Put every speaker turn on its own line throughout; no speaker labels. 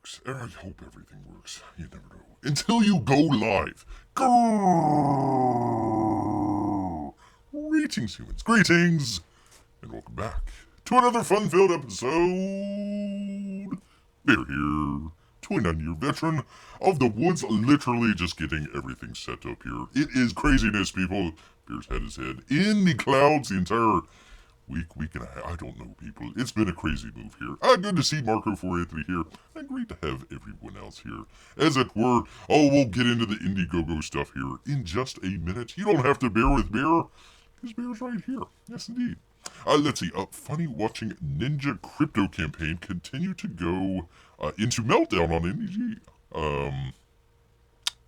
works. I hope everything works. You never know. Until you go live. Grrrr. Greetings, humans. Greetings. And welcome back to another fun-filled episode. Bear here. 29-year veteran of the woods, literally just getting everything set up here. It is craziness, people. Bear's had his head in the clouds the entire week and a half. I don't know, people. It's been a crazy move here. Good to see Marco 483 here. And great to have everyone else here. As it were, we'll get into the Indiegogo stuff here in just a minute. You don't have to bear with Bear, because Bear's right here. Yes, indeed. Let's see. Funny watching Ninja Crypto campaign continue to go into meltdown on NEG.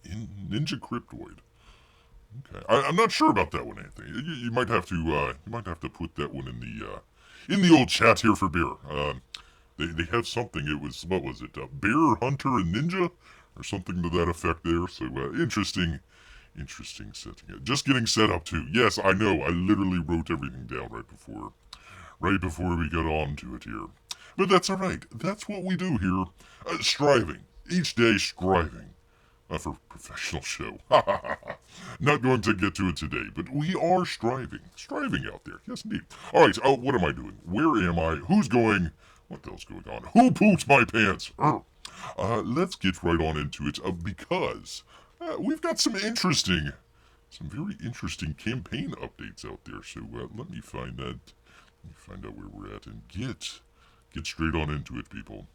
In Ninja Cryptoid. Okay, I'm not sure about that one, Anthony. You might have to put that one in the old chat here for Bear. They have something. It was, what was it? Bear, Hunter, and Ninja, or something to that effect there. So interesting setting. Just getting set up too. Yes, I know. I literally wrote everything down right before we got on to it here. But that's all right. That's what we do here. Striving each day, striving. For professional show. Not going to get to it today, but we are striving out there. Yes, indeed. All right. What am I doing? Where am I? Who's going? What the hell's going on? Who pooped my pants? Let's get right on into it because we've got some very interesting campaign updates out there. So let me find that. Let me find out where we're at and get straight on into it, people.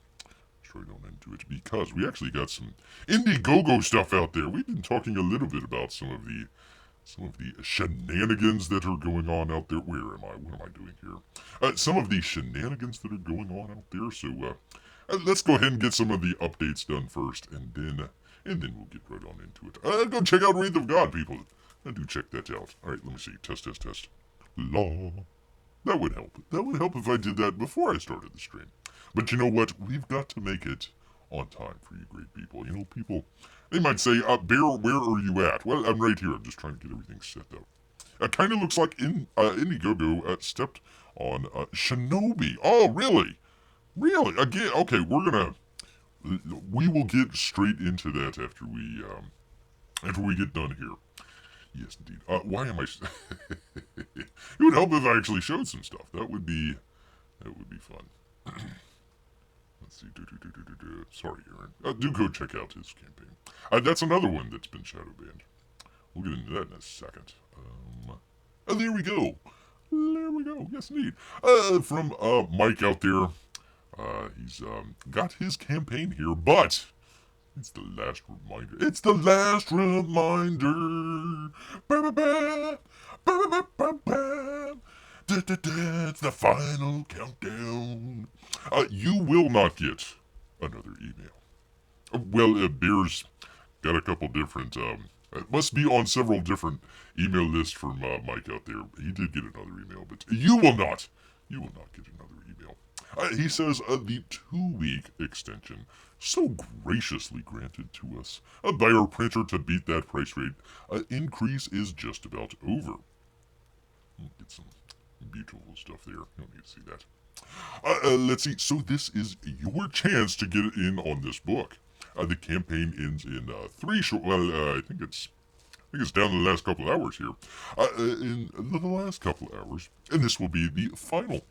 Right on into it, because we actually got some Indiegogo stuff out there. We've been talking a little bit about some of the shenanigans that are going on out there. Where am I? What am I doing here? Some of the shenanigans that are going on out there. So let's go ahead and get some of the updates done first, and then we'll get right on into it. Go check out Wraith of God, people. Do check that out. All right, let me see. Test. Law. That would help. That would help if I did that before I started the stream. But you know what? We've got to make it on time for you great people. You know, people, they might say, Bear, where are you at? Well, I'm right here. I'm just trying to get everything set up. It kind of looks like Indiegogo stepped on Shinobi. Oh, really? Really? Again? Okay, we will get straight into that after we get done here. Yes, indeed. Why am I... It would help if I actually showed some stuff. That would be fun. Let's see. Sorry, Aaron. Do go check out his campaign. That's another one that's been shadow banned. We'll get into that in a second. There we go. Yes, indeed. From Mike out there. He's got his campaign here, but it's the last reminder. It's the last reminder. It's the final countdown. You will not get another email. Well, Bear's got a couple different, it must be on several different email lists from Mike out there. He did get another email, but you will not get another email. He says the 2-week extension, so graciously granted to us by our printer to beat that price rate increase, is just about over. Get some beautiful stuff there. You don't need to see that. Let's see. So this is your chance to get in on this book. The campaign ends in 3 short... Well, I think it's down to the last couple of hours here. In the last couple of hours. And this will be the final...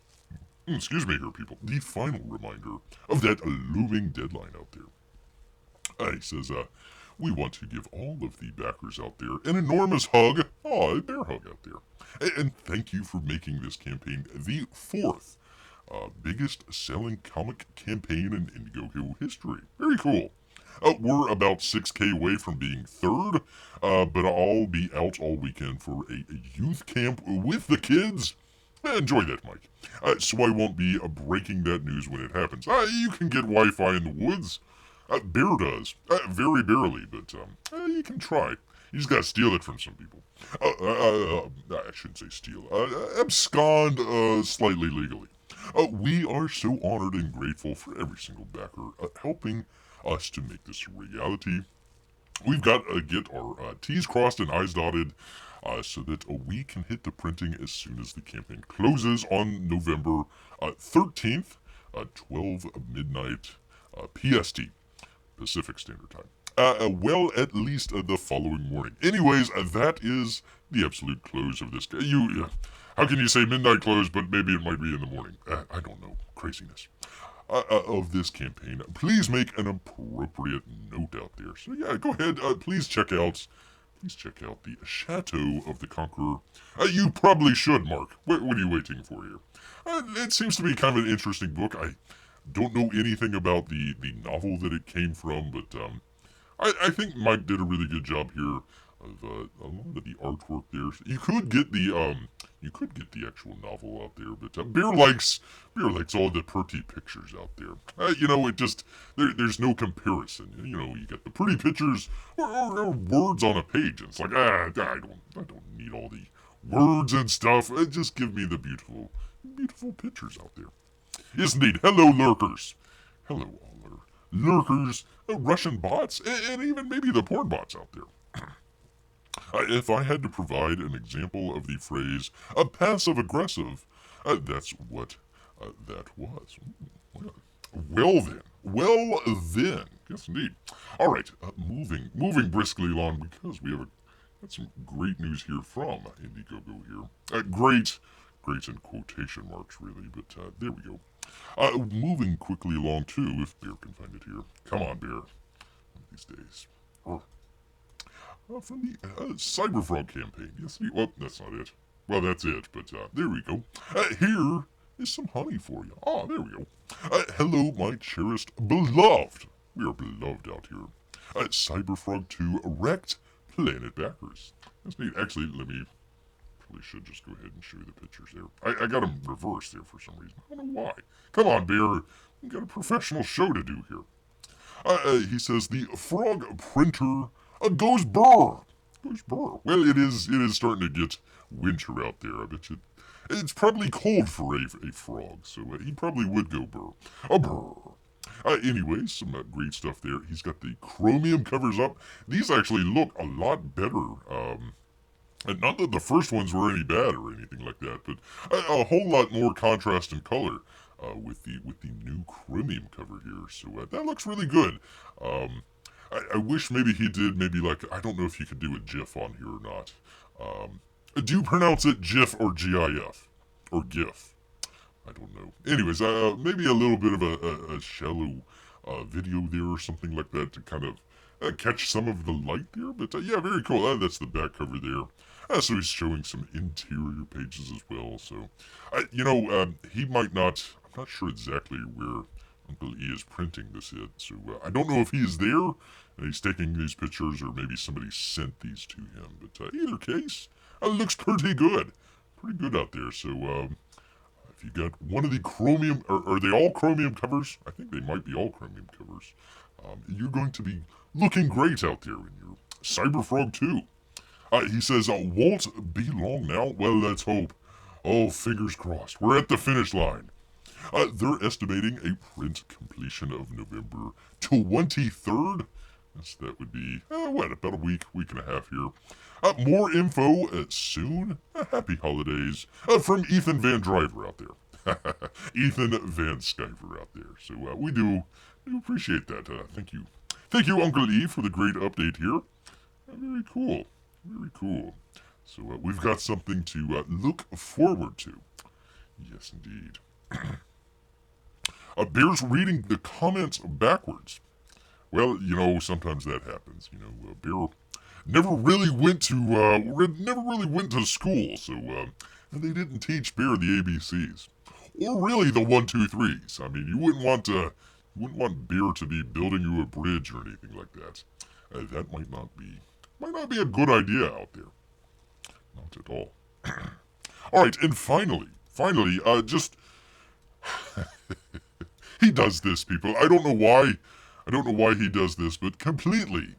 Excuse me here, people. The final reminder of that looming deadline out there. He says, we want to give all of the backers out there an enormous hug. A bear hug out there. And thank you for making this campaign the 4th biggest selling comic campaign in Indiegogo history. Very cool. We're about 6K away from being 3rd, but I'll be out all weekend for a youth camp with the kids. Enjoy that, Mike. So I won't be breaking that news when it happens. You can get Wi-Fi in the woods. Bear does. Very barely, but you can try. You just gotta steal it from some people. I shouldn't say steal. Abscond slightly legally. We are so honored and grateful for every single backer helping us to make this a reality. We've got to get our T's crossed and I's dotted so that we can hit the printing as soon as the campaign closes on November 13th, 12 midnight PST. Pacific Standard Time. Well, at least the following morning. Anyways, that is the absolute close of this. How can you say midnight close, but maybe it might be in the morning? I don't know. Craziness. Of this campaign. Please make an appropriate note out there. So yeah, go ahead. Please check out the Chateau of the Conqueror. You probably should, Mark. What are you waiting for here? It seems to be kind of an interesting book. I don't know anything about the novel that it came from, but I think Mike did a really good job here of a lot of the artwork there. You could get the actual novel out there, but Bear likes all the pretty pictures out there. It just there's no comparison. You get the pretty pictures or words on a page, and it's like I don't need all the words and stuff. Just give me the beautiful pictures out there. Yes, indeed. Hello, lurkers. Hello, all our lurkers, Russian bots, and even maybe the porn bots out there. If I had to provide an example of the phrase passive-aggressive, that's what that was. Well then. Yes, indeed. All right, moving briskly along because we have got some great news here from Indiegogo here. Great in quotation marks, really, but there we go. Moving quickly along, too, if Bear can find it here. Come on, Bear. One of these days. From the CyberFrog campaign. Yes, well, that's not it. Well, that's it, but there we go. Here is some honey for you. There we go. Hello, my cherished beloved. We are beloved out here. CyberFrog II wrecked planet backers. That's neat. Actually, probably should just go ahead and show you the pictures there. I got them reversed there for some reason. I don't know why. Come on, Bear. We've got a professional show to do here. He says the frog printer goes burr. Well, it is starting to get winter out there. I bet you. It's probably cold for a frog, so he probably would go burr. Burr. Anyways, some great stuff there. He's got the chromium covers up. These actually look a lot better. And not that the first ones were any bad or anything like that, but a whole lot more contrast and color with the new chromium cover here. So that looks really good. I wish maybe he did I don't know if you could do a GIF on here or not. Do you pronounce it GIF or GIF? Or GIF? I don't know. Anyways, maybe a little bit of a shallow video there or something like that to kind of catch some of the light there. But yeah, very cool. That's the back cover there. So he's showing some interior pages as well. So, he might not, I'm not sure exactly where Uncle E is printing this yet. So I don't know if he is there and he's taking these pictures or maybe somebody sent these to him. But either case, it looks pretty good. Pretty good out there. So if you got one of the chromium, are they all chromium covers? I think they might be all chromium covers. You're going to be looking great out there in your CyberFrog II. He says, won't be long now. Well, let's hope. Oh, fingers crossed. We're at the finish line. They're estimating a print completion of November 23rd. That would be, about a week and a half here. More info soon. Happy holidays from Ethan Van Driver out there. Ethan Van Skyver out there. So we do appreciate that. Thank you. Thank you, Uncle E, for the great update here. Very cool. Very cool. So we've got something to look forward to. Yes, indeed. Bear's reading the comments backwards. Well, sometimes that happens. Bear never really went to school, so they didn't teach Bear the ABCs, or really the 1, 2, 3s. I mean, you wouldn't want Bear to be building you a bridge or anything like that. That might not be a good idea out there. Not at all. All right, and finally, just he does this, people. I don't know why he does this, but completely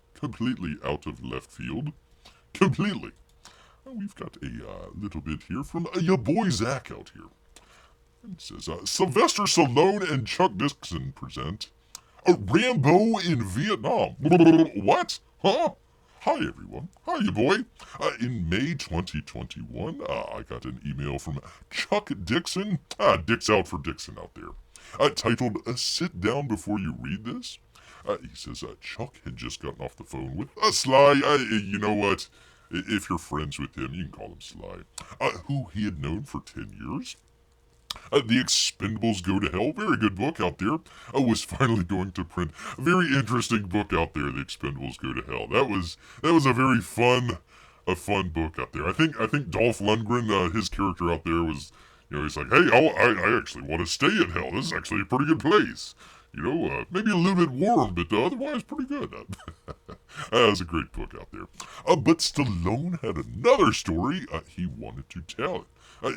out of left field. Completely. We've got a little bit here from Ya Boi Zach out here. It says, Sylvester Stallone and Chuck Dixon present a Rambo in Vietnam. What? Huh? Hi, everyone. Hi, Ya Boi. In May 2021, I got an email from Chuck Dixon. Dick's out for Dixon out there. titled Sit Down Before You Read This. He says Chuck had just gotten off the phone with Sly. You know what? If you're friends with him, you can call him Sly, who he had known for 10 years. The Expendables Go to Hell, very good book out there, was finally going to print. A very interesting book out there, The Expendables Go to Hell. That was a very fun book out there. I think Dolph Lundgren, his character out there was, he's like, hey, I actually want to stay in hell. This is actually a pretty good place. Maybe a little bit warm, but otherwise pretty good. That was a great book out there. But Stallone had another story he wanted to tell.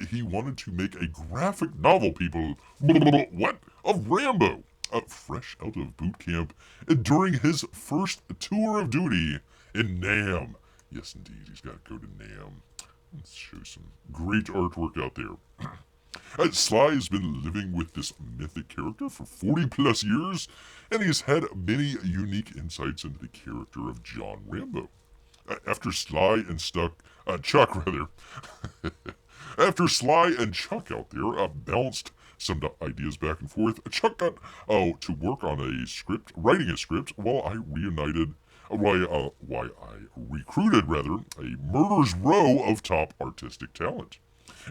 He wanted to make a graphic novel, people. What? Of Rambo. Fresh out of boot camp during his first tour of duty in Nam. Yes, indeed, he's got to go to Nam. Let's show some great artwork out there. Sly has been living with this mythic character for 40 plus years, and he's had many unique insights into the character of John Rambo. After Sly and Chuck, after Sly and Chuck out there bounced some ideas back and forth, Chuck got to work on writing a script, while I recruited a murder's row of top artistic talent.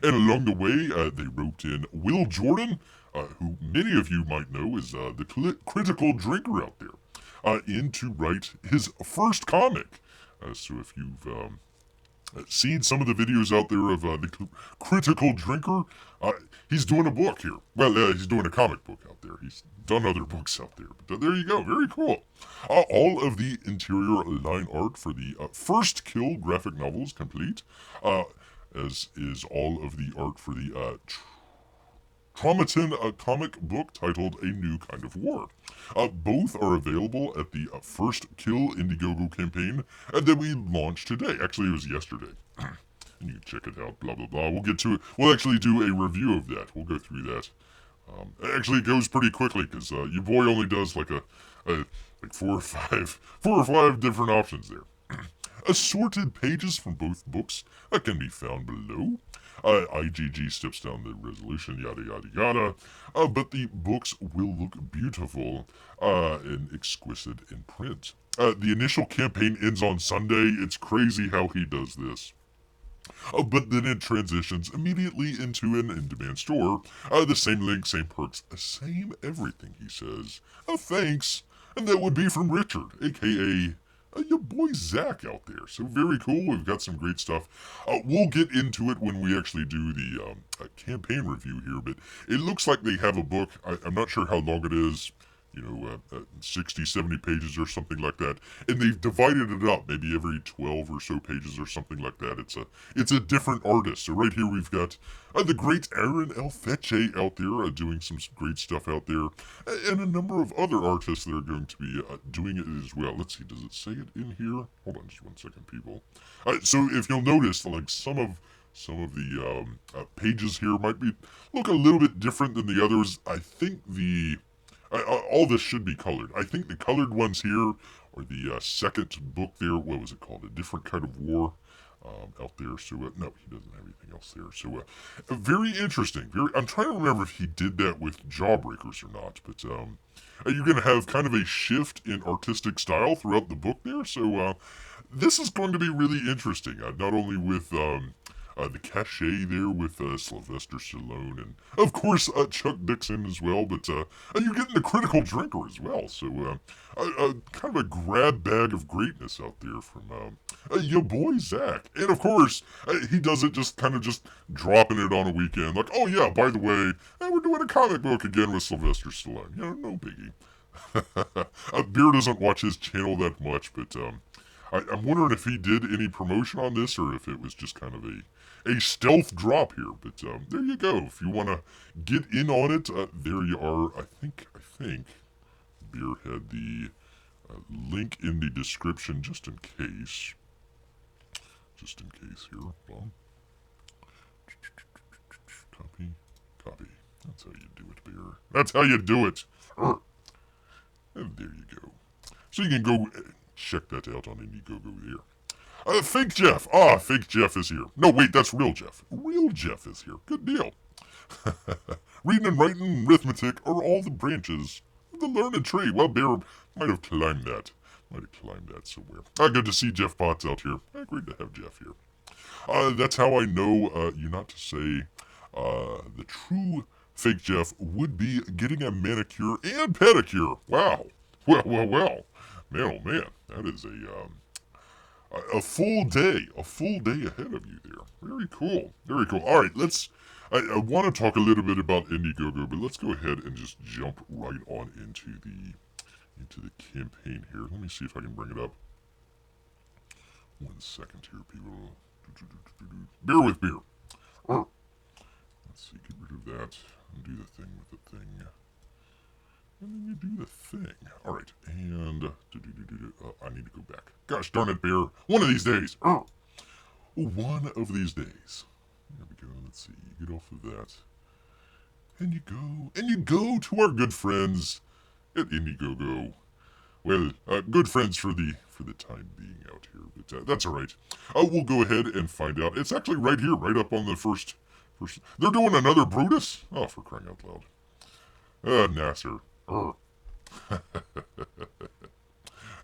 And along the way, they roped in Will Jordan, who many of you might know is the critical drinker out there, in to write his first comic. So if you've seen some of the videos out there of the critical drinker, he's doing a book here. Well, he's doing a comic book out there. He's done other books out there. But there you go. Very cool. All of the interior line art for the First Kill graphic novel is complete, as is all of the art for the Traumatin comic book titled A New Kind of War. Both are available at the First Kill Indiegogo campaign that we launched today. Actually, it was yesterday. And you can check it out, blah, blah, blah. We'll get to it. We'll actually do a review of that. We'll go through that. Actually, it goes pretty quickly because Ya Boi only does like four or five different options there. Assorted pages from both books can be found below. IGG steps down the resolution, yada yada yada. But the books will look beautiful and exquisite in print. The initial campaign ends on Sunday. It's crazy how he does this. But then it transitions immediately into an in-demand store. The same link, same perks, same everything, he says. Thanks. And that would be from Richard, aka Ya Boi Zach out there. So very cool. We've got some great stuff. We'll get into it when we actually do the campaign review here, but it looks like they have a book. I'm not sure how long it is. 60, 70 pages or something like that. And they've divided it up, maybe every 12 or so pages or something like that. It's a different artist. So right here we've got the great Aaron Elfeche out there doing some great stuff out there. And a number of other artists that are going to be doing it as well. Let's see, does it say it in here? Hold on just one second, people. So if you'll notice, like some of the pages here might look a little bit different than the others. I think all this should be colored. I think the colored ones here are the second book there. What was it called? A Different Kind of War out there. So, no, he doesn't have anything else there. So, very interesting. I'm trying to remember if he did that with Jawbreakers or not. But you're going to have kind of a shift in artistic style throughout the book there. So, this is going to be really interesting. Not only with the cachet there with Sylvester Stallone and, of course, Chuck Dixon as well, but you're getting the critical drinker as well, so kind of a grab bag of greatness out there from Ya Boi Zach. And, of course, he doesn't just dropping it on a weekend, like, oh yeah, by the way, we're doing a comic book again with Sylvester Stallone. No biggie. Beer doesn't watch his channel that much, but I'm wondering if he did any promotion on this or if it was just kind of a stealth drop here. But there you go. If you want to get in on it, there you are. I think Beer had the link in the description just in case. Just in case here. Hold on. Copy. That's how you do it, Beer. That's how you do it. And there you go. So you can go check that out on Indiegogo there. Fake Jeff. Fake Jeff is here. No, wait, that's Real Jeff. Real Jeff is here. Good deal. Reading and writing and arithmetic are all the branches of the learned tree. Well, Bear might have climbed that. Somewhere. Good to see Jeff Potts out here. Great to have Jeff here. That's how I know you not to say the true fake Jeff would be getting a manicure and pedicure. Wow. Well. Man, oh man, that is a full day ahead of you there. Very cool. All right, I want to talk a little bit about Indiegogo, but let's go ahead and just jump right on into the campaign here. Let me see if I can bring it up. 1 second here, people. Bear with beer. Let's see, get rid of that and do the thing with the thing. And then you do the thing. Alright, and I need to go back. Gosh darn it, Bear. One of these days. One of these days. There we go. Let's see. You get off of that. And you go to our good friends at Indiegogo. Well, good friends for the time being out here, but that's all right. We'll go ahead and find out. It's actually right here, right up on the first. They're doing another Brutus? Oh, for crying out loud. Nasser. There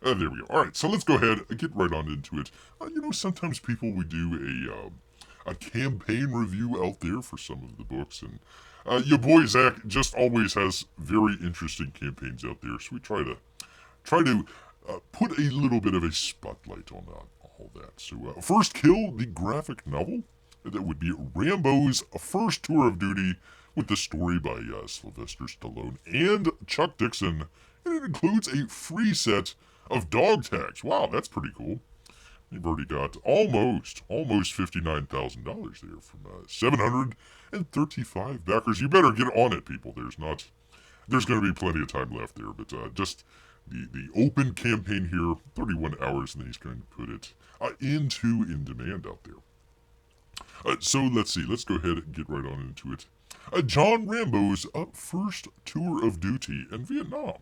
we go. All right, so let's go ahead and get right on into it. Sometimes people we do a campaign review out there for some of the books, and Ya Boi Zach just always has very interesting campaigns out there, so we try to put a little bit of a spotlight on all that. So, First Kill, the graphic novel, that would be Rambo's first tour of duty, with the story by Sylvester Stallone and Chuck Dixon, and it includes a free set of dog tags. Wow, that's pretty cool. They've already got almost $59,000 there from 735 backers. You better get on it, people. There's going to be plenty of time left there, but just the open campaign here, 31 hours, and then he's going to put it into in demand out there. So let's see. Let's go ahead and get right on into it. John Rambo's first tour of duty in Vietnam.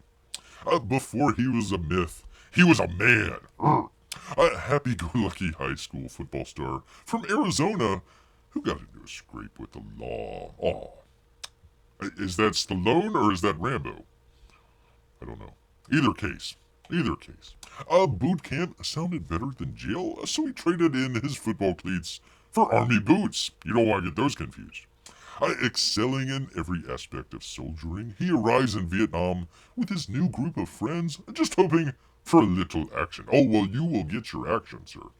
Before he was a myth, he was a man. A happy-go-lucky high school football star from Arizona who got into a scrape with the law. Oh. Is that Stallone or is that Rambo? I don't know. Either case. Boot camp sounded better than jail, so he traded in his football cleats for army boots. You don't want to get those confused. Excelling in every aspect of soldiering, he arrives in Vietnam with his new group of friends, just hoping for a little action. Oh, well, you will get your action, sir.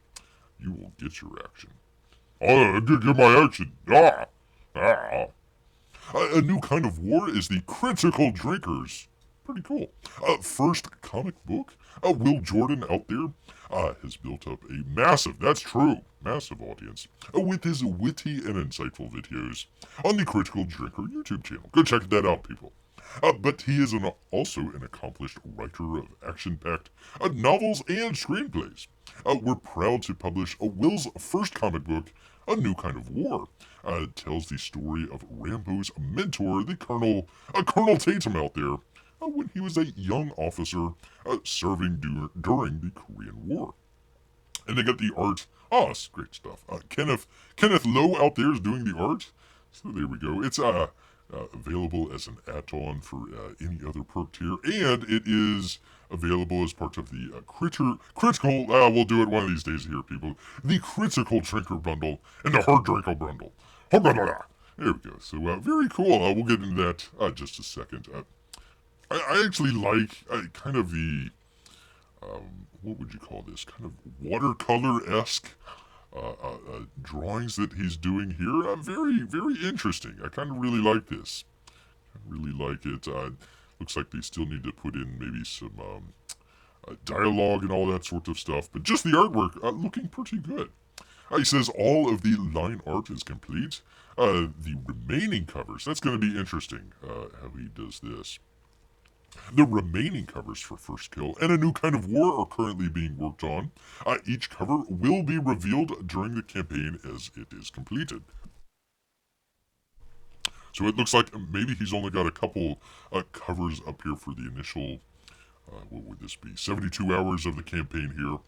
You will get your action. Get my action. A new kind of war is the critical drinkers. Pretty cool. First comic book. Will Jordan out there has built up a massive audience with his witty and insightful videos on the Critical Drinker YouTube channel. Go check that out, people. But he is also an accomplished writer of action-packed novels and screenplays. We're proud to publish Will's first comic book, A New Kind of War. It tells the story of Rambo's mentor, the Colonel Tatum out there, when he was a young officer serving during the Korean War. And they got the art. Oh, it's great stuff. Kenneth Lowe out there is doing the art. So there we go. It's available as an add-on for any other perk tier, and it is available as part of the critical. We'll do it one of these days here, people. The Critical Drinker Bundle and the Hard Drinker Bundle. There we go. So very cool. We'll get into that just a second. I actually like kind of the, what would you call this? Kind of watercolor-esque drawings that he's doing here. Very, very interesting. I kind of really like this. I really like it. Looks like they still need to put in maybe some dialogue and all that sort of stuff. But just the artwork looking pretty good. He says all of the line art is complete. The remaining covers, that's going to be interesting how he does this. The remaining covers for First Kill and A New Kind of War are currently being worked on. Each cover will be revealed during the campaign as it is completed. So it looks like maybe he's only got a couple covers up here for the initial, what would this be, 72 hours of the campaign here.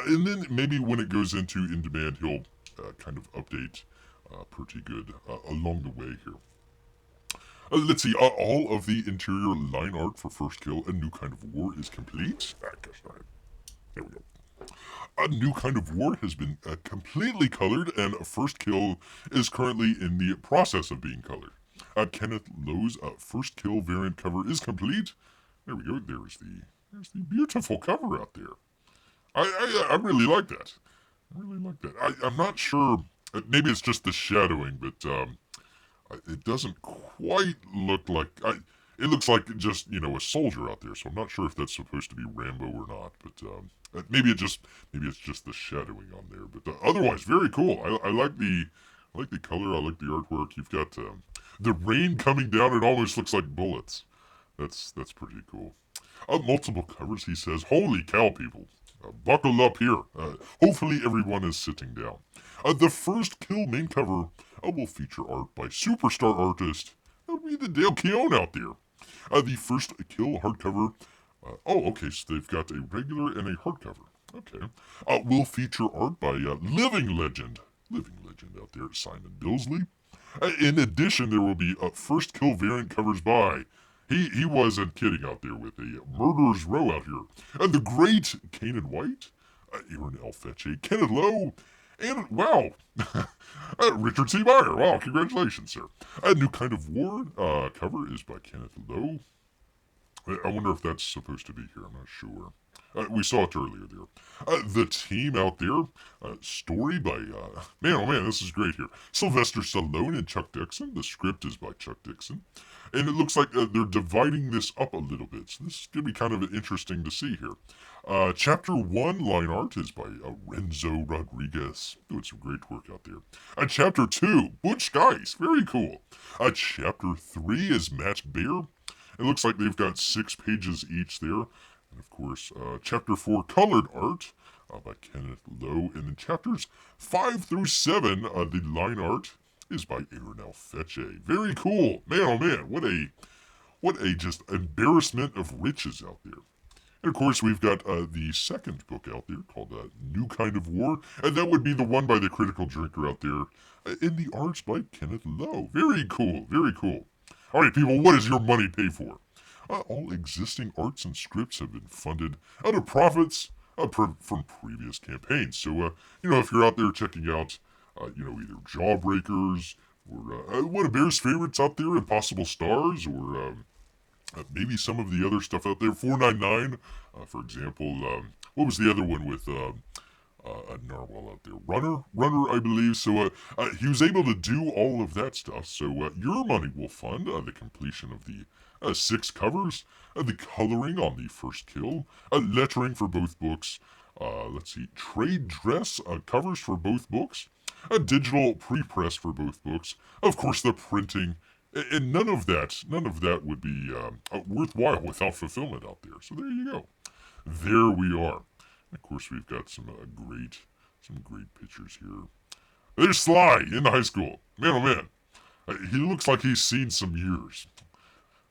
And then maybe when it goes into in demand, he'll kind of update pretty good along the way here. Let's see, all of the interior line art for First Kill, A New Kind of War is complete. There we go. A New Kind of War has been completely colored, and First Kill is currently in the process of being colored. Kenneth Lowe's First Kill variant cover is complete. There we go. There's the beautiful cover out there. I really like that. I really like that. I'm not sure. Maybe it's just the shadowing, but it doesn't quite look like. It looks like just a soldier out there. So I'm not sure if that's supposed to be Rambo or not. But maybe it's just the shadowing on there. But otherwise, very cool. I like the color. I like the artwork. You've got the rain coming down. It almost looks like bullets. That's pretty cool. Multiple covers. He says, "Holy cow, people! Buckle up here. Hopefully everyone is sitting down." The First Kill main cover will feature art by superstar artist. That would be the Dale Keown out there. The First Kill hardcover. Okay, so they've got a regular and a hardcover. Okay. Will feature art by living legend out there, Simon Billsley. In addition, there will be First Kill variant covers by. He wasn't kidding out there with a murderer's row out here. And the great Kanan White, Aaron L. Fetche, Kenneth Lowe, and, wow, Richard C. Meyer. Wow, congratulations, sir. A New Kind of War cover is by Kenneth Lowe. I wonder if that's supposed to be here. I'm not sure. We saw it earlier there. The Team out there, story by, man, oh man, this is great here. Sylvester Stallone and Chuck Dixon. The script is by Chuck Dixon. And it looks like they're dividing this up a little bit. So this is going to be kind of interesting to see here. Chapter 1 line art is by Renzo Rodriguez. Doing some great work out there. Chapter 2, Butch Guice. Very cool. Chapter 3 is Matt Baer. It looks like they've got 6 pages each there. And of course, Chapter 4, Colored Art by Kenneth Lowe. And then Chapters 5 through 7, the line art is by Aaron L. Fetche. Very cool. Man, oh man, what a just embarrassment of riches out there. And of course, we've got the second book out there called New Kind of War. And that would be the one by the Critical Drinker out there. In the arts by Kenneth Lowe. Very cool, very cool. All right, people, what does your money pay for? All existing arts and scripts have been funded out of profits from previous campaigns. So, if you're out there checking out, either Jawbreakers or one of Bear's favorites out there, Impossible Stars, or maybe some of the other stuff out there, 499, for example. What was the other one with a narwhal out there? Runner, I believe. So he was able to do all of that stuff. So your money will fund the completion of the 6 covers, the coloring on the First Kill, lettering for both books. Let's see, trade dress covers for both books, a digital pre-press for both books. Of course, the printing. And none of that would be worthwhile without fulfillment out there. So there you go. There we are. Of course, we've got some great pictures here. There's Sly in high school. Man, oh man. He looks like he's seen some years.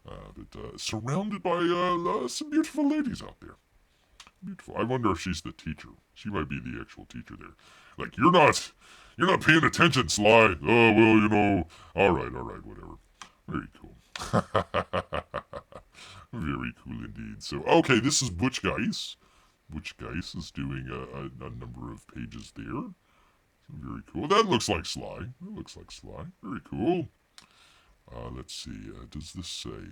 But surrounded by some beautiful ladies out there. Beautiful. I wonder if she's the teacher. She might be the actual teacher there. Like, you're not paying attention, Sly. Oh, well, all right, whatever. Very cool. Very cool indeed. So, okay, this is Butch Guice. Butch Guice is doing a number of pages there. So very cool. That looks like Sly. Very cool. Let's see. Does this say?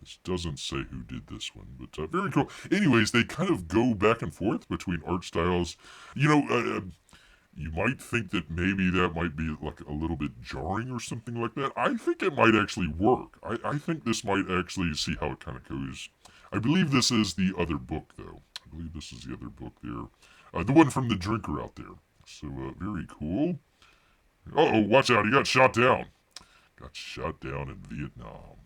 This doesn't say who did this one, but very cool. Anyways, they kind of go back and forth between art styles. You might think that maybe that might be like a little bit jarring or something like that. I think it might actually work. I think this might actually see how it kind of goes. I believe this is the other book, though. I believe this is the other book there. The one from the drinker out there. So, very cool. Uh-oh, watch out. He got shot down. Got shot down in Vietnam.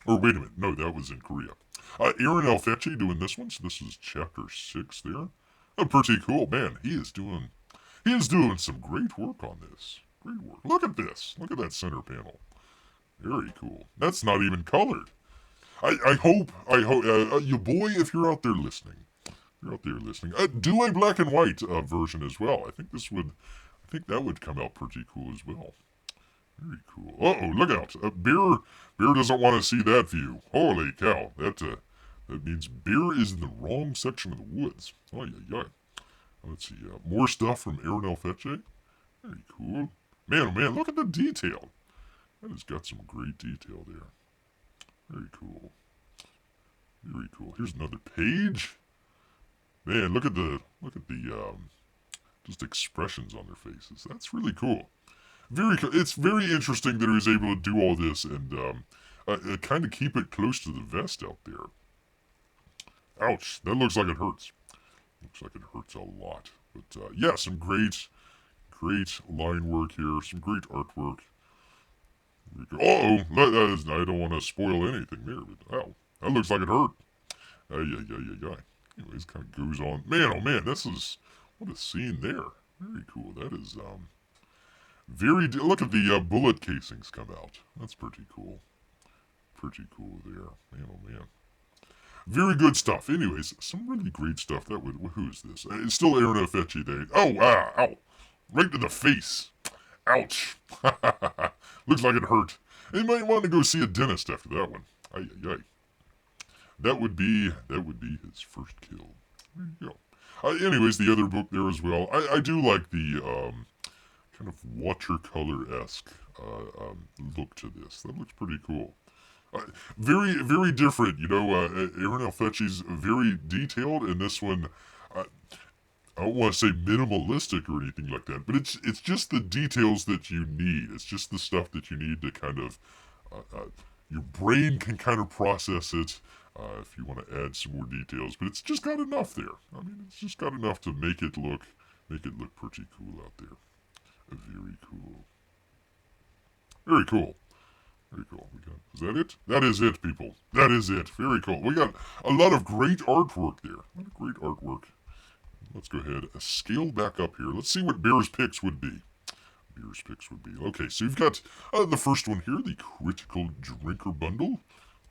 Or wait a minute. No, that was in Korea. Aaron L. Fetche doing this one. So this is chapter 6 there. Pretty cool. Man, he is doing some great work on this. Great work. Look at this. Look at that center panel. Very cool. That's not even colored. I hope, Ya Boi, if you're out there listening, do a black and white version as well. I think that would come out pretty cool as well. Very cool. Uh-oh, look out. Bear doesn't want to see that view. Holy cow. That means Bear is in the wrong section of the woods. Oh, yeah. Let's see. More stuff from Aaron L. Fetche. Very cool. Man, oh man, look at the detail. That has got some great detail there. Very cool. Very cool. Here's another page. Man, look at the just expressions on their faces. That's really cool. It's very interesting that he was able to do all this and kind of keep it close to the vest out there. Ouch! That looks like it hurts. Looks like it hurts a lot. But yeah, some great line work here. Some great artwork. Uh-oh! I don't want to spoil anything there, but ow. That looks like it hurt. Yeah. Anyways, kind of goes on. Man, oh man, what a scene there. Very cool. That is, look at the bullet casings come out. That's pretty cool. Pretty cool there. Man, oh man. Very good stuff. Anyways, some really great stuff. Who is this? It's still Aaron F. Fetche Day. Oh, ow. Right to the face. Ouch. Looks like it hurt. You might want to go see a dentist after that one. Ay. That would be his first kill. There you go. Anyways, the other book there as well. I do like the kind of watercolor-esque look to this. That looks pretty cool. Very different. Aaron L. Fetche's very detailed, and this one, I don't want to say minimalistic or anything like that, but it's just the details that you need. It's just the stuff that you need to kind of, your brain can kind of process it if you want to add some more details, but it's just got enough there. I mean, it's just got enough to make it look pretty cool out there. Very cool. Very cool. Very cool. Is that it? That is it, people. That is it. Very cool. We got a lot of great artwork there. A lot of great artwork. Let's go ahead and scale back up here. Let's see what Bear's picks would be. Okay, so you've got the first one here, the Critical Drinker Bundle.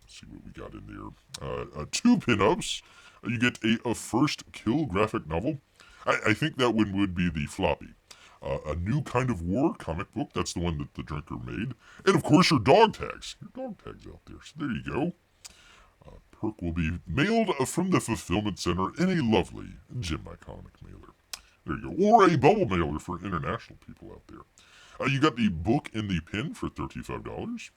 Let's see what we got in there. 2 pinups. You get a first kill graphic novel. I think that one would be the floppy. A New Kind of War comic book. That's the one that the drinker made. And, of course, your dog tags. Your dog tags out there. So there you go. Perk will be mailed from the fulfillment center in a lovely Jim Iconic mailer. There you go. Or a bubble mailer for international people out there. You got the book in the pin for $35.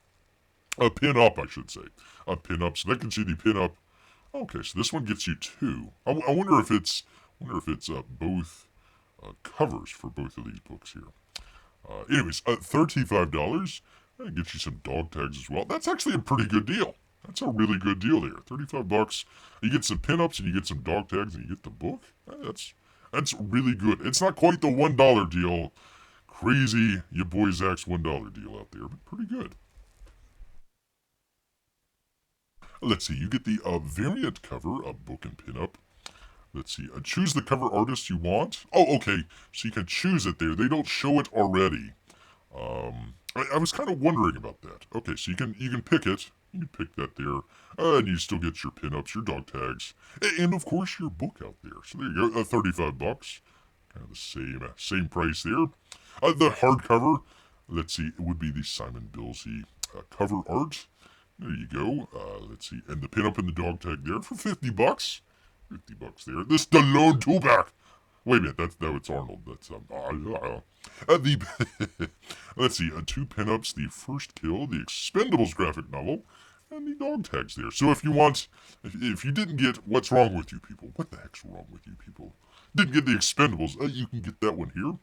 A pin up, I should say. A pin up. So that can see the pin up. Okay, so this one gets you 2. I wonder if it's both covers for both of these books here. Anyways, $35. That gets you some dog tags as well. That's actually a pretty good deal. That's a really good deal there. $35. You get some pinups and you get some dog tags and you get the book. That's really good. It's not quite the $1 deal. Crazy Ya Boi Zach's $1 deal out there, but pretty good. Let's see. You get the variant cover, a book and pinup. Let's see. Choose the cover artist you want. Oh, okay. So you can choose it there. They don't show it already. I was kind of wondering about that. Okay, so you can pick it. You can pick that there. And you still get your pinups, your dog tags, and of course your book out there. So there you go. $35. Kind of the same price there. The hardcover. Let's see. It would be the Simon Billsy cover art. There you go. Let's see. And the pinup and the dog tag there for $50. $50 there. The Stallone 2-pack. Wait a minute, it's Arnold. That's let's see, 2 pinups, the first kill, the Expendables graphic novel, and the dog tags there. So if you didn't get What's Wrong With You People, what the heck's wrong with you people? Didn't get the Expendables, you can get that one here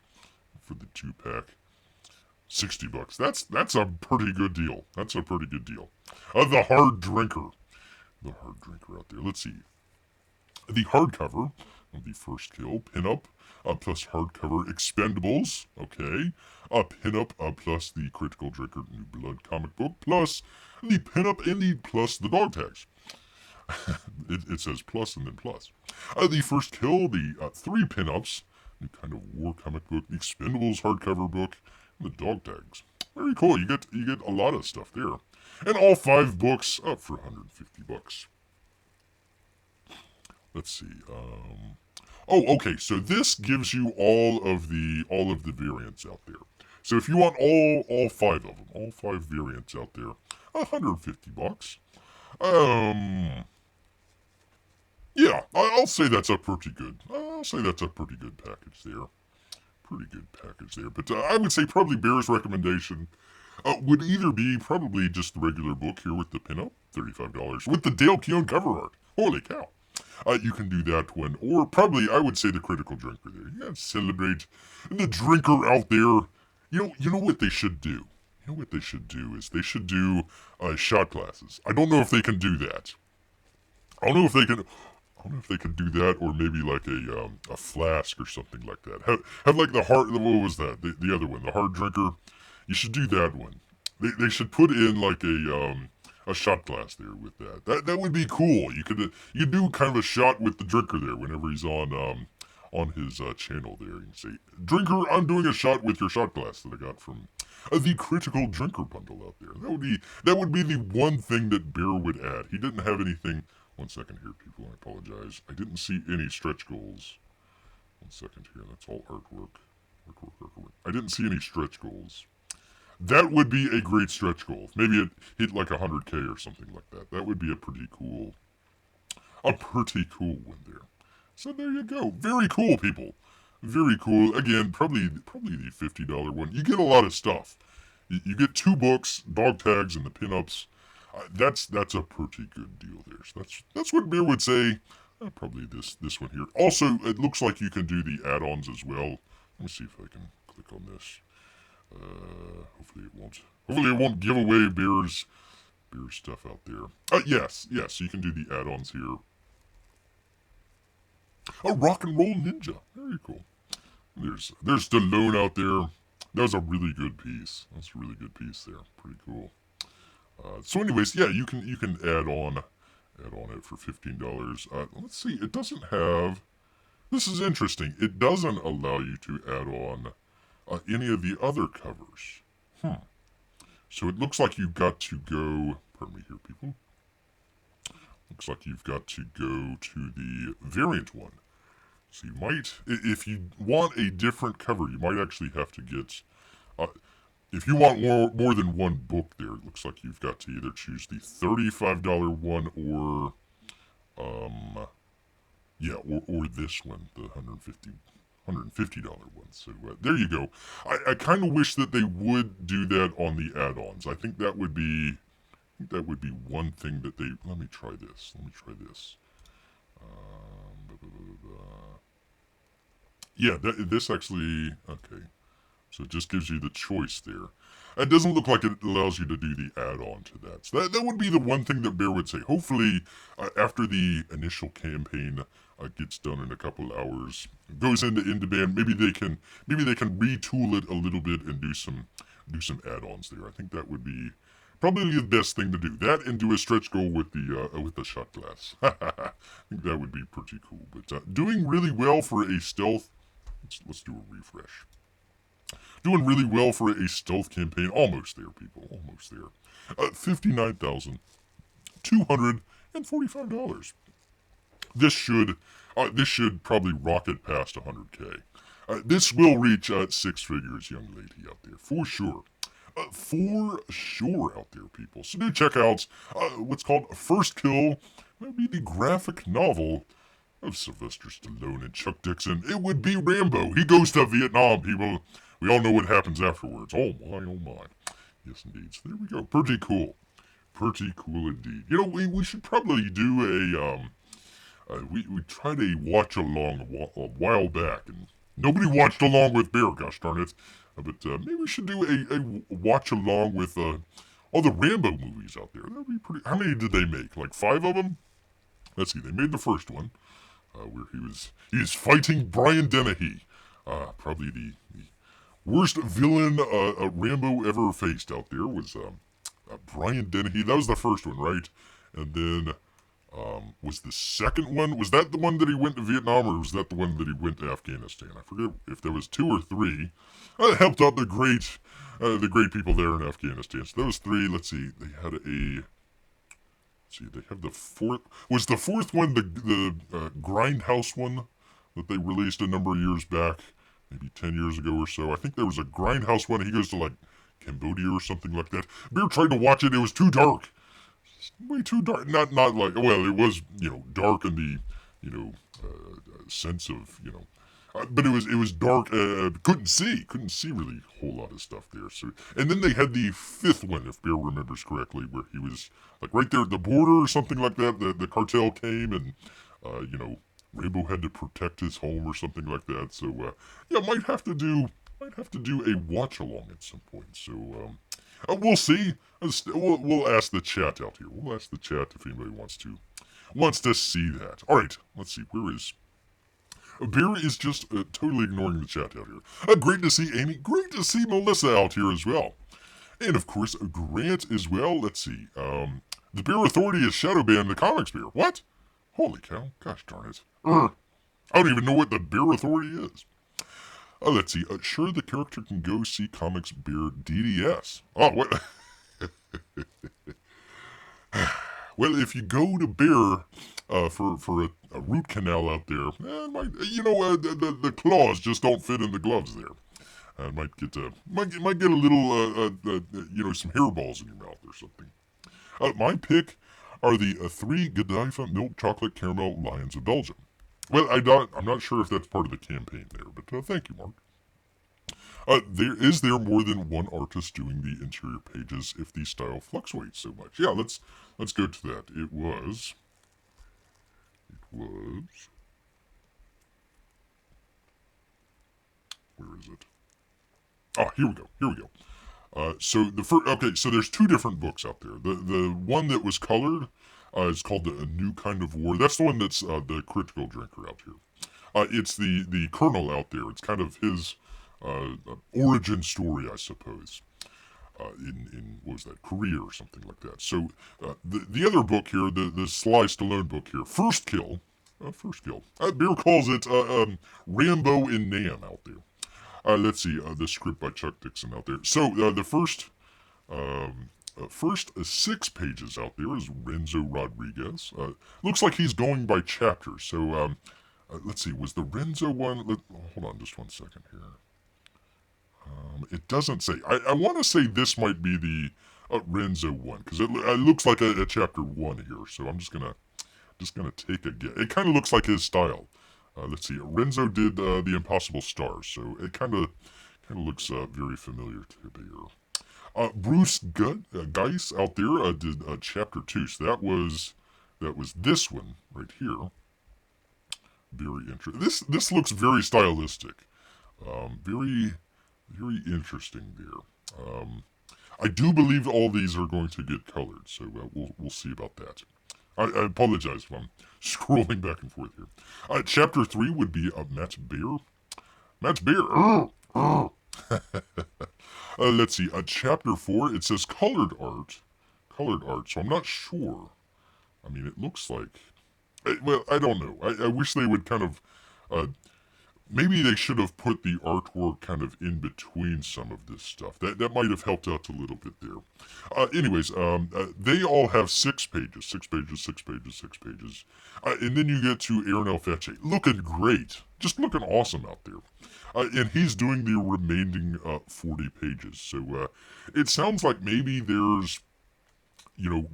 for the 2-pack. $60. That's a pretty good deal. The Hard Drinker. The Hard Drinker out there. Let's see. The hardcover of the first kill, pinup, plus hardcover Expendables, okay. Pinup, plus the Critical Drinker New Blood comic book, plus the pinup and plus the dog tags. it says plus and then plus. The first kill, the 3 pinups, New Kind of War comic book, the Expendables hardcover book, and the dog tags. Very cool. You get a lot of stuff there. And all 5 books up for $150. Let's see. Oh, okay. So this gives you all of the variants out there. So if you want all 5 of them, all 5 variants out there, $150. Um, yeah, I'll say that's a pretty good. I'll say that's a pretty good package there. Pretty good package there. But I would say probably Bear's recommendation would either be probably just the regular book here with the pinup, $35, with the Dale Keown cover art. Holy cow. You can do that one. Or probably, I would say the Critical Drinker there. Yeah, celebrate the drinker out there. You know what they should do? You know what they should do is they should do shot glasses. I don't know if they can do that. I don't know if they can. I don't know if they can do that, or maybe like a flask or something like that. Have like the hard. What was that? The other one, the hard drinker. You should do that one. They should put in like a shot glass there with that. That would be cool. You could do kind of a shot with the drinker there whenever he's on his channel there. You can say, "Drinker, I'm doing a shot with your shot glass that I got from the Critical Drinker bundle out there." That would be the one thing that Bear would add. He didn't have anything. One second here, people. I apologize. I didn't see any stretch goals. One second here. That's all artwork. Artwork. I didn't see any stretch goals. That would be a great stretch goal. Maybe it hit like 100K or something like that. That would be a pretty cool one there. So there you go. Very cool, people. Very cool. Again, probably the $50 one. You get a lot of stuff. You get 2 books, dog tags, and the pinups. That's a pretty good deal there. So that's what Bear would say. Probably this one here. Also, it looks like you can do the add-ons as well. Let me see if I can click on this. Hopefully it won't. Hopefully it won't give away Bear's stuff out there. Yes, you can do the add-ons here. A rock and roll ninja. Very cool. There's Stallone out there. That was a really good piece. That's a really good piece there. Pretty cool. So anyways, yeah, you can add on it for $15. Let's see. It doesn't have. This is interesting. It doesn't allow you to add on any of the other covers. So it looks like you've got to go. Pardon me here, people. Looks like you've got to go to the variant one. So you might, if you want a different cover, you might actually have to get. If you want more than one book there, it looks like you've got to either choose the $35 one or this one, the $150 one. So there you go. I kind of wish that they would do that on the add-ons. I think that would be one thing that they. Let me try this. Yeah, this actually. Okay. So it just gives you the choice there. It doesn't look like it allows you to do the add-on to that. So that would be the one thing that Bear would say. Hopefully, after the initial campaign gets done in a couple hours, goes into Indiegogo, maybe they can retool it a little bit and do some add-ons there. I think that would be probably the best thing to do. That and do a stretch goal with the shot glass. I think that would be pretty cool. But doing really well for a stealth. Let's do a refresh. Doing really well for a stealth campaign. Almost there, people. Almost there. $59,245. This should probably rocket past 100K. This will reach 6 figures, young lady out there, for sure. For sure out there, people. So do check out what's called First Kill. That would be the graphic novel of Sylvester Stallone and Chuck Dixon. It would be Rambo. He goes to Vietnam, people. We all know what happens afterwards. Oh my, oh my. Yes, indeed. So there we go. Pretty cool. Pretty cool indeed. You know, we should probably do we tried a watch along a while back, and nobody watched along with Bear, gosh darn it. But maybe we should do a watch along with all the Rambo movies out there. That'd be pretty. How many did they make? Like 5 of them? Let's see. They made the first one, where he was fighting Brian Dennehy, probably the worst villain Rambo ever faced out there was Brian Dennehy. That was the first one, right? And then was the second one, was that the one that he went to Vietnam, or was that the one that he went to Afghanistan? I forget if there was 2 or 3. Helped out the great people there in Afghanistan. So those 3, let's see, they had they have the 4th, was the 4th one the Grindhouse one that they released a number of years back? maybe 10 years ago or so. I think there was a Grindhouse one. He goes to like Cambodia or something like that. Beer tried to watch it. It was too dark. Way too dark. Not like, well, it was, dark in the, sense of, but it was dark. Couldn't see really a whole lot of stuff there. So, and then they had the fifth one, if Bear remembers correctly, where he was like right there at the border or something like that. The cartel came and, Rambo had to protect his home or something like that. So, yeah, might have to do a watch along at some point. So, we'll see. We'll ask the chat out here. We'll ask the chat if anybody wants to see that. All right, let's see. Where is Bear is just totally ignoring the chat out here. Great to see Amy. Great to see Melissa out here as well. And of course, Grant as well. Let's see. The Bear Authority has shadow banned the comics beer. What? Holy cow. Gosh darn it. I don't even know what the Bear Authority is. Let's see. Sure, the character can go see Comics Beer DDS. Oh, what? Well, if you go to Bear for a root canal out there, the claws just don't fit in the gloves there. Might get a little, some hairballs in your mouth or something. My pick are the three Godiva milk chocolate caramel Lions of Belgium. Well, I'm not sure if that's part of the campaign there, but thank you, Mark. Is there more than one artist doing the interior pages if the style fluctuates so much? Yeah, let's go to that. It was. Where is it? Oh, here we go. So there's two different books out there. The one that was colored is called A New Kind of War. That's the one that's the Critical Drinker out here. It's the Colonel out there. It's kind of his origin story, I suppose. In what was that, Korea or something like that. So the other book here, the Sly Stallone book here, First Kill. Beer calls it Rambo in Nam out there. Let's see, the script by Chuck Dixon out there. So the first 6 pages out there is Renzo Rodriguez. Looks like he's going by chapters. So let's see, was the Renzo one? Hold on just one second here. It doesn't say. I want to say this might be the Renzo one because it looks like a chapter 1 here. So I'm just gonna take a guess. It kind of looks like his style. Let's see. Renzo did the Impossible Stars, so it kind of looks very familiar to there. Bruce Geis out there did chapter 2, so that was this one right here. Very interesting. This looks very stylistic. Very interesting there. I do believe all these are going to get colored, so we'll see about that. I apologize if I'm scrolling back and forth here. Chapter 3 would be Matt's Bear. Let's see. Chapter 4, it says colored art. So I'm not sure. I mean, it looks like. Well, I don't know. I wish they would kind of. Maybe they should have put the artwork kind of in between some of this stuff. That might have helped out a little bit there. Anyways, they all have 6 pages. 6 pages. And then you get to Aaron Alfeche. Looking great. Just looking awesome out there. And he's doing the remaining 40 pages. So it sounds like maybe there's,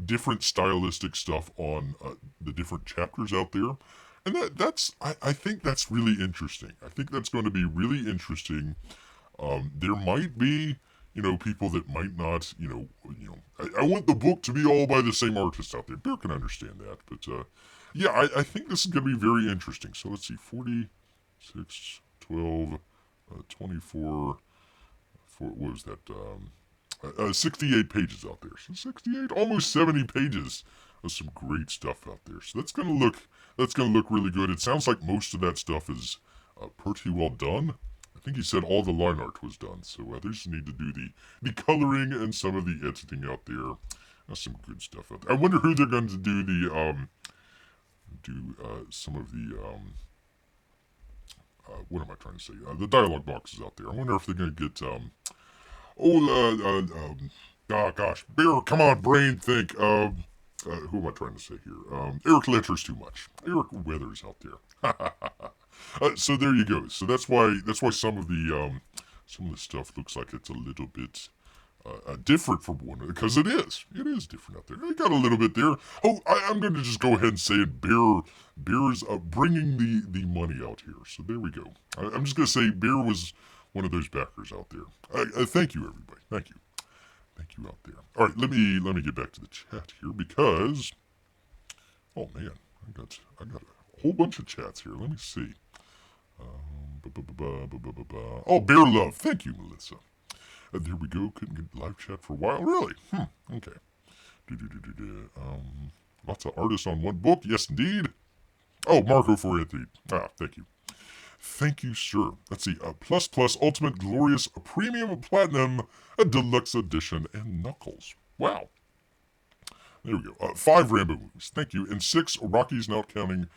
different stylistic stuff on the different chapters out there. And I think that's really interesting. I think that's going to be really interesting. There might be, people that might not, I want the book to be all by the same artist out there. Bear can understand that. But, yeah, I think this is going to be very interesting. So let's see, 46, 12, 24, what was that? 68 pages out there. So 68, almost 70 pages of some great stuff out there. So that's gonna look really good. It sounds like most of that stuff is pretty well done. I think he said all the line art was done. So they just need to do the coloring and some of the editing out there. That's some good stuff out there. I wonder who they're going to do some of the what am I trying to say? The dialogue boxes out there. I wonder if they're going to get gosh, Bear, come on, brain, think. who am I trying to say here? Eric Letcher's too much. Eric Weathers out there. So there you go. So that's why some of the stuff looks like it's a little bit different from one, because it is. It is different out there. I got a little bit there. Oh, I'm going to just go ahead and say it. Bear is bringing the money out here. So there we go. I'm just going to say Bear was one of those backers out there. Thank you, everybody. Thank you. Thank you out there. All right, let me get back to the chat here, because oh man, I got a whole bunch of chats here. Let me see. Oh, Bear Love. Thank you, Melissa. There we go. Couldn't get live chat for a while. Really? Okay. Lots of artists on one book. Yes, indeed. Oh, Marco Forietti. Thank you. Thank you, sir. Let's see. Plus Ultimate Glorious Premium Platinum, a Deluxe Edition, and Knuckles. Wow. There we go. 5 Rambo movies. Thank you. And 6 Rockies, not counting.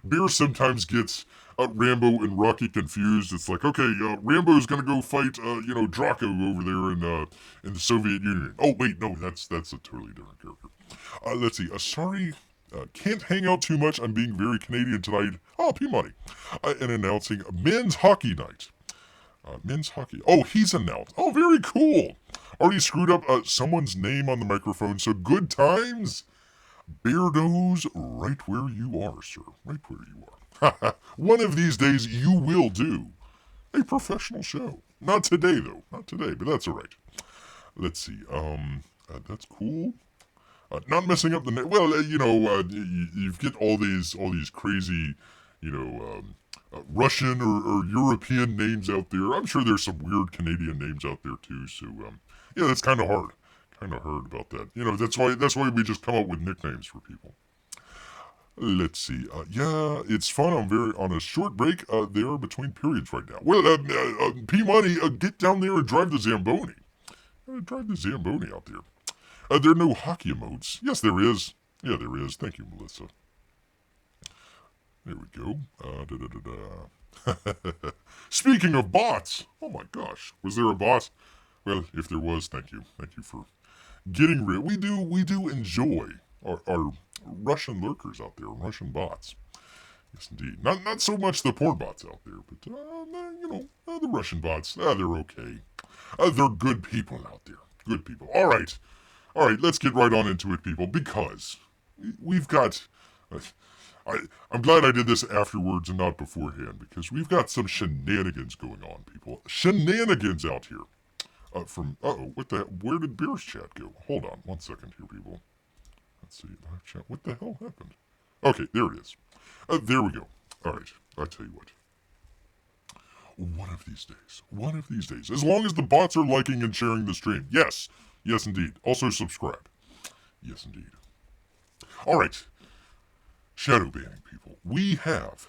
Bear sometimes gets Rambo and Rocky confused. It's like, okay, Rambo's gonna go fight, Draco over there in the Soviet Union. Oh, wait, no, that's a totally different character. Let's see. Sorry, can't hang out too much. I'm being very Canadian tonight. Oh, P-Money. And announcing Men's Hockey Night. Men's hockey. Oh, he's announced. Oh, very cool. Already screwed up someone's name on the microphone, so good times. Bear knows right where you are, sir. Right where you are. One of these days you will do a professional show. Not today, though. Not today, but that's all right. Let's see. That's cool. Not messing up the name. Well, you get all these crazy, Russian or European names out there. I'm sure there's some weird Canadian names out there too. So yeah, that's kind of hard. Kind of hard about that. That's why we just come up with nicknames for people. Let's see. Yeah, it's fun. I'm on a short break there between periods right now. Well, P Money, get down there and drive the Zamboni. Drive the Zamboni out there. There are no hockey emotes. Yes, there is. Yeah, there is. Thank you, Melissa. There we go. Speaking of bots, oh my gosh, was there a bot? Well, if there was, thank you. Thank you for getting rid. We do enjoy our Russian lurkers out there, Russian bots. Yes, indeed. Not so much the porn bots out there, but the Russian bots. They're okay. They're good people out there. Good people. All right. Let's get right on into it, people, because we've got. I'm glad I did this afterwards and not beforehand, because we've got some shenanigans going on, people. Shenanigans out here. What the hell? Where did Bear's chat go? Hold on 1 second here, people. Let's see, live chat. What the hell happened? Okay, there it is. There we go. All right, I tell you what. One of these days, as long as the bots are liking and sharing the stream. Yes, indeed. Also subscribe. Yes, indeed. All right. Shadow banning, people. We have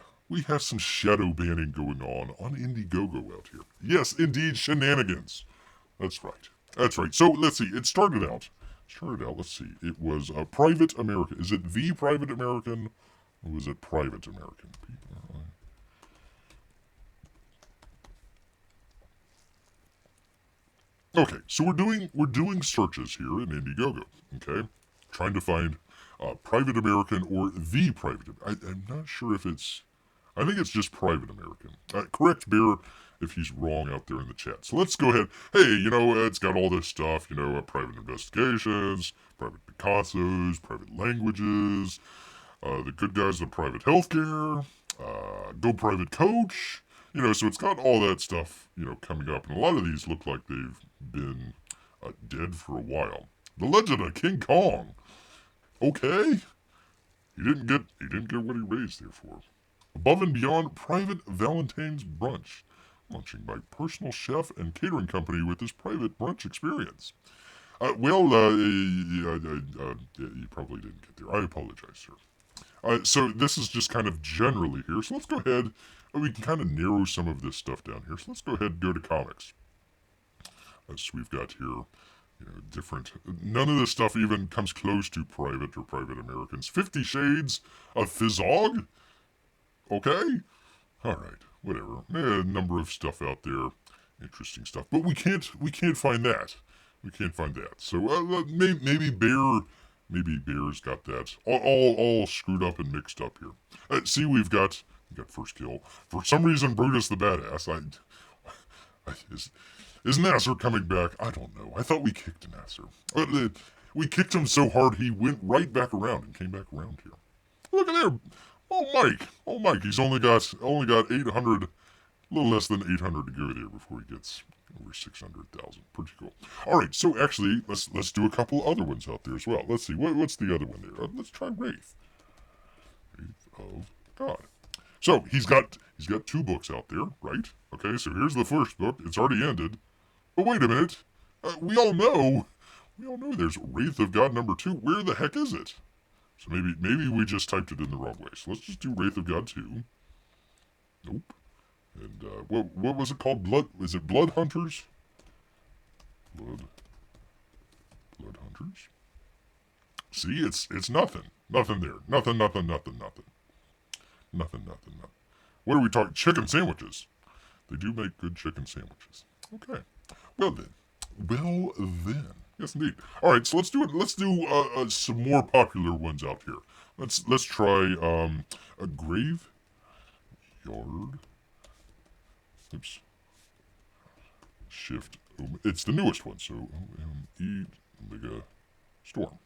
some shadow banning going on Indiegogo out here. Yes, indeed, shenanigans. That's right. So let's see. It started out. Let's see. It was Private American. Is it the Private American, or was it Private American? Okay, so we're doing searches here in Indiegogo. Okay, trying to find Private American or the Private. I'm not sure if it's. I think it's just Private American. Correct Bear if he's wrong out there in the chat. So let's go ahead. Hey, it's got all this stuff. Private investigations, private Picassos, private languages, the good guys of private healthcare, go private coach. So it's got all that stuff, coming up, and a lot of these look like they've been dead for a while. The Legend of King Kong. Okay, he didn't get what he raised there for. Above and Beyond Private Valentine's Brunch, launching by personal chef and catering company with his private brunch experience. You probably didn't get there. I apologize, sir. So this is just kind of generally here. So let's go ahead. We can kind of narrow some of this stuff down here. So let's go ahead and go to comics. So we've got here, different. None of this stuff even comes close to Private or Private Americans. 50 Shades of Fizzog? Okay. All right. Whatever. A number of stuff out there. Interesting stuff. But we can't find that. So maybe Bear maybe Bear's got that all screwed up and mixed up here. See, we got first kill. For some reason, Brutus the badass. Is Nasser coming back? I don't know. I thought we kicked Nasser. We kicked him so hard he went right back around and came back around here. Look at there. Oh Mike. He's only got 800, a little less than 800 to go there before he gets over 600,000. Pretty cool. All right. So actually, let's do a couple other ones out there as well. Let's see. What's the other one there? Let's try Wraith. Wraith of God. So he's got 2 books out there, right? Okay. So here's the first book. It's already ended. But wait a minute. We all know there's Wraith of God number 2. Where the heck is it? So maybe we just typed it in the wrong way. So let's just do Wraith of God 2. Nope. And what was it called? Is it Blood Hunters? Blood Hunters. See, it's nothing. Nothing there. Nothing. What are we talking? Chicken sandwiches. They do make good chicken sandwiches. Okay. Well then. Yes, indeed. All right, so let's do some more popular ones out here. Let's try a graveyard. Oops. Shift. It's the newest one, so OME Omega Storm.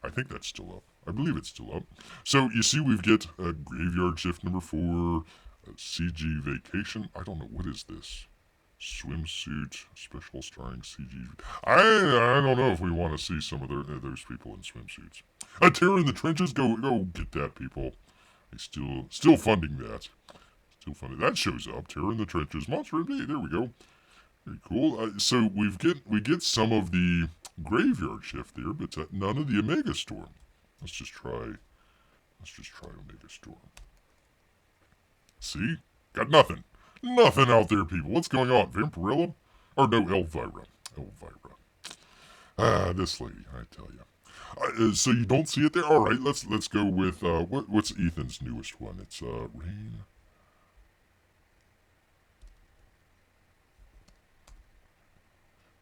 I think that's still up. I believe it's still up. So you see, we've got a graveyard shift number 4, a CG vacation. I don't know, what is this? Swimsuit, special starring CG. I don't know if we want to see some of those people in swimsuits. A Terror in the Trenches, go get that, people. They still funding that. Still funding that shows up. Terror in the Trenches, Monster MD. There we go. Very cool. So we get some of the graveyard shift there, but none of the Omega Storm. Let's just try Omega Storm. See, got nothing. Nothing out there, people. What's going on? Vampirilla? Or no, Elvira. This lady, I tell you. So you don't see it there? All right, let's go with what's Ethan's newest one? It's Rain.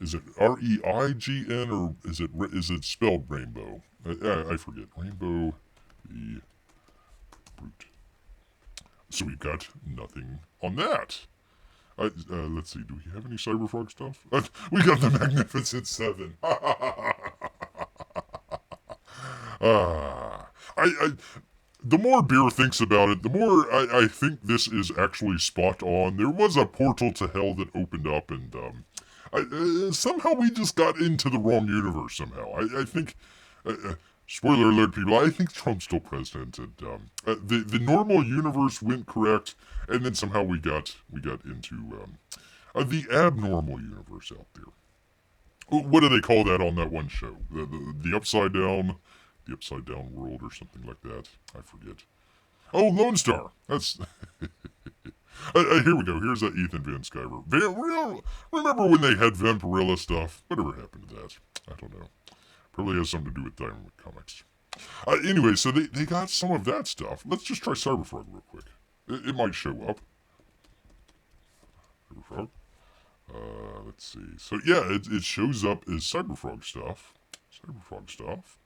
Is it REIGN or is it spelled Rainbow? I forget. Rainbow the Brute. So we've got nothing on that. Let's see. Do we have any CyberFrog stuff? We got the Magnificent 7. The more Beer thinks about it, the more I think this is actually spot on. There was a portal to hell that opened up, and somehow we just got into the wrong universe somehow. I think... spoiler alert, people, I think Trump's still president, and the normal universe went correct, and then somehow we got into the abnormal universe out there. What do they call that on that one show? The upside down world or something like that. I forget. Oh, Lone Star. That's here we go. Here's Ethan Van Sciver. Remember when they had Vampirilla stuff? Whatever happened to that? I don't know. Probably has something to do with Diamond Comics. Anyway, so they got some of that stuff. Let's just try CyberFrog real quick. It might show up. CyberFrog. Let's see. So yeah, it shows up as CyberFrog stuff. CyberFrog stuff.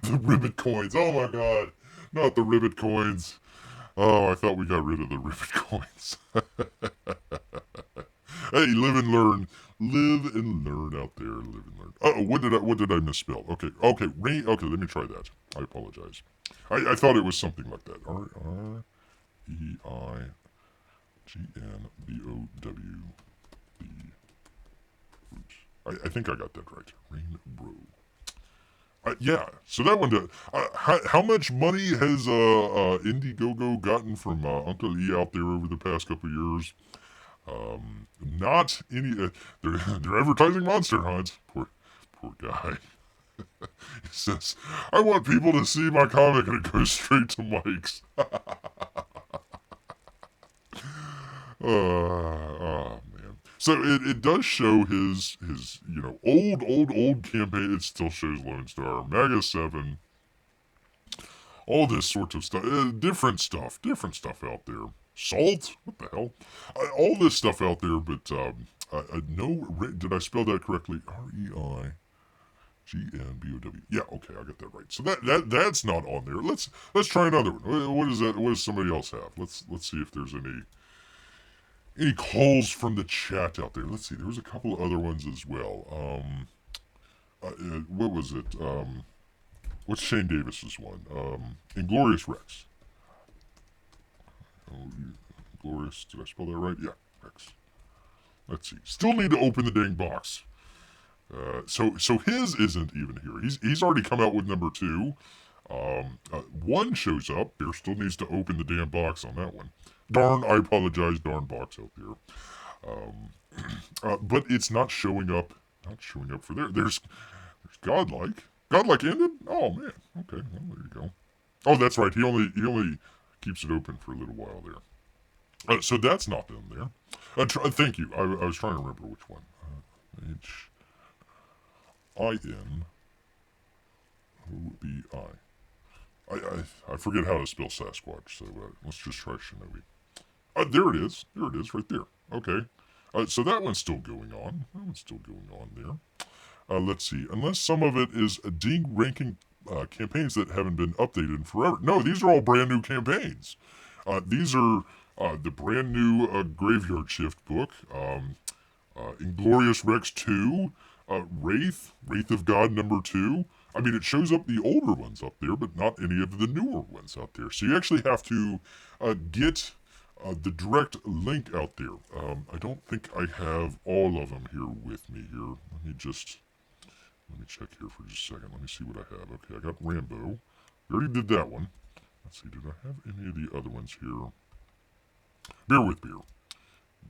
The ribbit coins. Oh my god. Not the ribbit coins. Oh, I thought we got rid of the ribbit coins. Hey, live and learn. Live and learn out there. Live and learn. Oh, what did I misspell? Okay, rain. Okay, let me try that. I apologize. I thought it was something like that. REIGNBOW. I think I got that right. Rainbow. Yeah, so that one did. How much money has Indiegogo gotten from Uncle E out there over the past couple of years? Not any. They're advertising Monster Hunt. Poor guy. He says, "I want people to see my comic, and it goes straight to Mike's." Oh man. So it does show his old campaign. It still shows Lone Star, Maga 7, all this sort of stuff, different stuff out there. Salt? What the hell? All this stuff out there, but no. Did I spell that correctly? REIGNBOW. GNBOW. Yeah, okay, I got that right. So that's not on there. Let's try another one. What is that? What does somebody else have? Let's see if there's any calls from the chat out there. Let's see. There was a couple of other ones as well. What was it? What's Shane Davis's one? Inglorious Rex. Oh, Glorious. Did I spell that right? Yeah, Rex. Let's see. Still need to open the dang box. So his isn't even here. He's already come out with number 2. One shows up. Bear still needs to open the damn box on that one. Darn, I apologize. Darn box out there. But it's not showing up. Not showing up for there. There's Godlike. Godlike ended? Oh man. Okay. Well, there you go. Oh, that's right. He only keeps it open for a little while there. So that's not in there. Thank you. I was trying to remember which one. HINOBI. I forget how to spell Sasquatch, so let's just try Shinobi. There it is. There it is, right there. Okay. So that one's still going on. That one's still going on there. Let's see. Unless some of it is ding ranking campaigns that haven't been updated in forever. No, these are all brand new campaigns. These are the brand new Graveyard Shift book. Inglorious Rex 2. Wraith of God number 2. I mean, it shows up the older ones up there, but not any of the newer ones out there. So you actually have to get the direct link out there. I don't think I have all of them here with me here. Let me check here for just a second. Let me see what I have. Okay, I got Rambo. We already did that one. Let's see, did I have any of the other ones here? Beer with beer.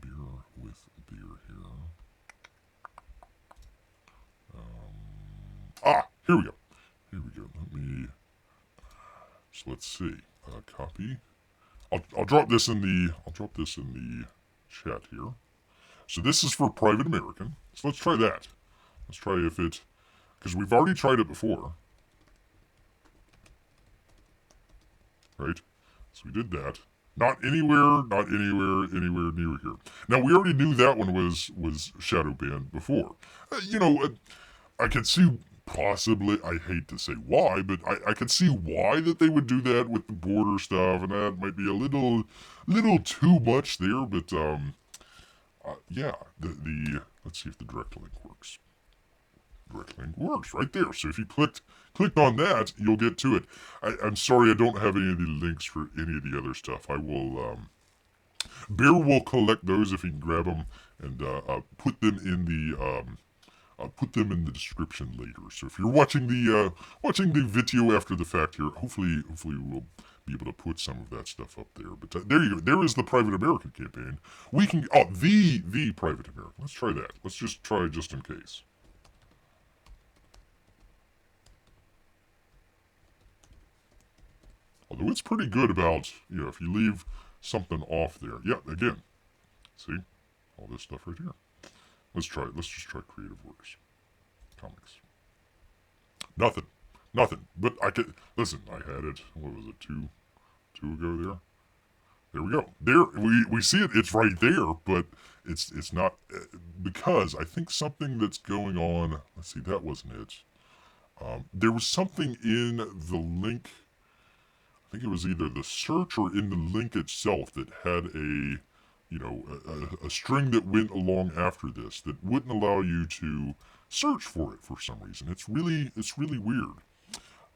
Beer with beer here. Here we go. Here we go. So let's see. Copy. I'll drop this in the chat here. So this is for Private American. So let's try that. Let's try if it, because we've already tried it before. Right? So we did that. Not anywhere near here. Now we already knew that one was shadow banned before. I could see possibly, I hate to say why, but I could see why that they would do that with the border stuff, and that might be a little too much there, but yeah, let's see if the direct link works. Direct link works right there. So if you clicked on that, you'll get to it. I'm sorry I don't have any of the links for any of the other stuff. I will, Bear will collect those if he can grab them and put them in the I'll put them in the description later. So if you're watching the video after the fact here, hopefully we'll be able to put some of that stuff up there. But there you go. There is the Private American campaign. We can the Private American. Let's try that. Let's just try just in case. Although it's pretty good about, if you leave something off there. Yeah, again. See? All this stuff right here. Let's try it. Let's just try Creative Works. Comics. Nothing. But I could, listen, I had it, what was it, two ago there? There we go. There, we see it, it's right there, but it's not, because I think something that's going on, let's see, that wasn't it. There was something in the link, I think it was either the search or in the link itself that had a string that went along after this that wouldn't allow you to search for it for some reason. It's really weird.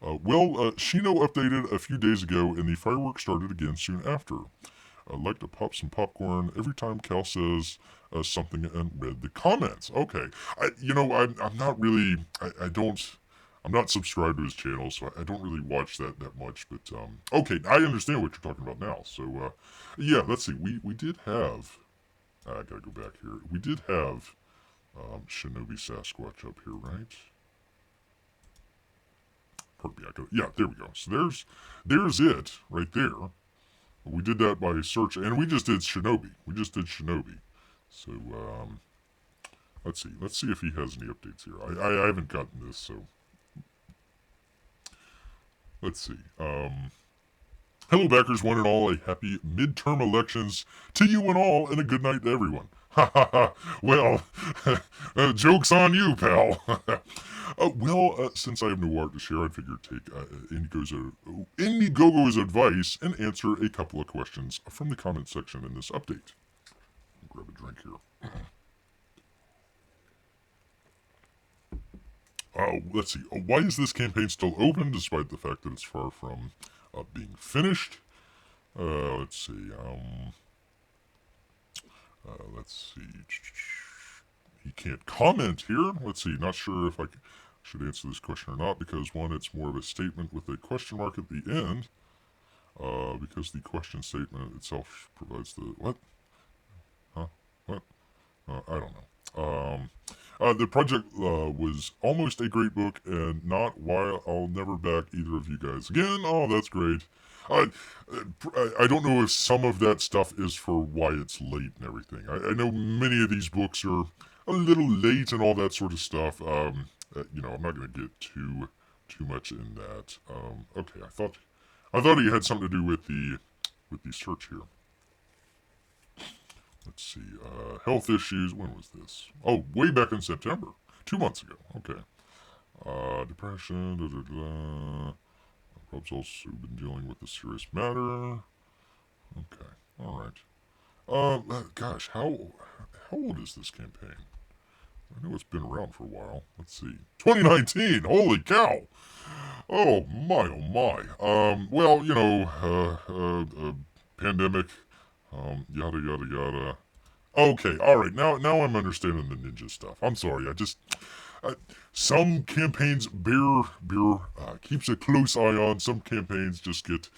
Shino updated a few days ago and the fireworks started again soon after. Like to pop some popcorn every time Cal says something and read the comments. Okay. I'm not really, I'm not subscribed to his channel, so I don't really watch that much, but, okay, I understand what you're talking about now. So, yeah, let's see, we did have, I gotta go back here, we did have, Shinobi Sasquatch up here, right? Pardon me, yeah, there we go. So there's it, right there. We did that by search, and we just did Shinobi. So, let's see if he has any updates here. I haven't gotten this, so. Let's see. Hello, backers, one and all. A happy midterm elections to you and all, and a good night to everyone. Ha ha ha. Well, joke's on you, pal. Since I have no art to share, I figured take Indiegogo's advice and answer a couple of questions from the comment section in this update. Grab a drink here. Let's see. Why is this campaign still open despite the fact that it's far from being finished? Let's see. Let's see. He can't comment here. Let's see. Not sure if I should answer this question or not because, one, it's more of a statement with a question mark at the end. Because the question statement itself provides the... What? Huh? What? I don't know. The project was almost a great book, and not why I'll never back either of you guys again. Oh, that's great. I don't know if some of that stuff is for why it's late and everything. I know many of these books are a little late and all that sort of stuff. I'm not going to get too much in that. Okay, I thought he had something to do with the search here. Let's see. Health issues. When was this? Oh, way back in September. 2 months ago. Okay. Depression. Rob's also been dealing with a serious matter. Okay. All right. Gosh, how old is this campaign? I know it's been around for a while. Let's see. 2019. Holy cow. Oh my, oh my. Pandemic. Yada yada yada. Okay, all right. Now I'm understanding the ninja stuff. I'm sorry. Some campaigns bear keeps a close eye on. Some campaigns just get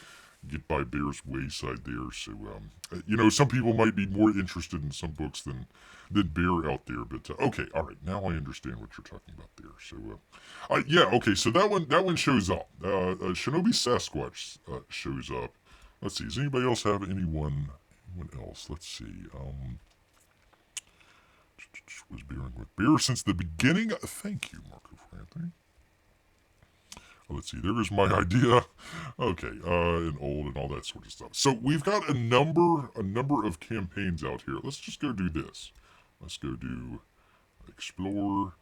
by Bear's wayside there. So some people might be more interested in some books than Bear out there. But okay, all right. Now I understand what you're talking about there. So okay. So that one shows up. Shinobi Sasquatch shows up. Let's see. Does anybody else have anyone else? Let's see. Was bearing with Bear since the beginning. Thank you, Marco Franklin. Let's see. There is my idea. Okay, and old and all that sort of stuff. So we've got a number of campaigns out here. Let's just go do this. Let's go do explore.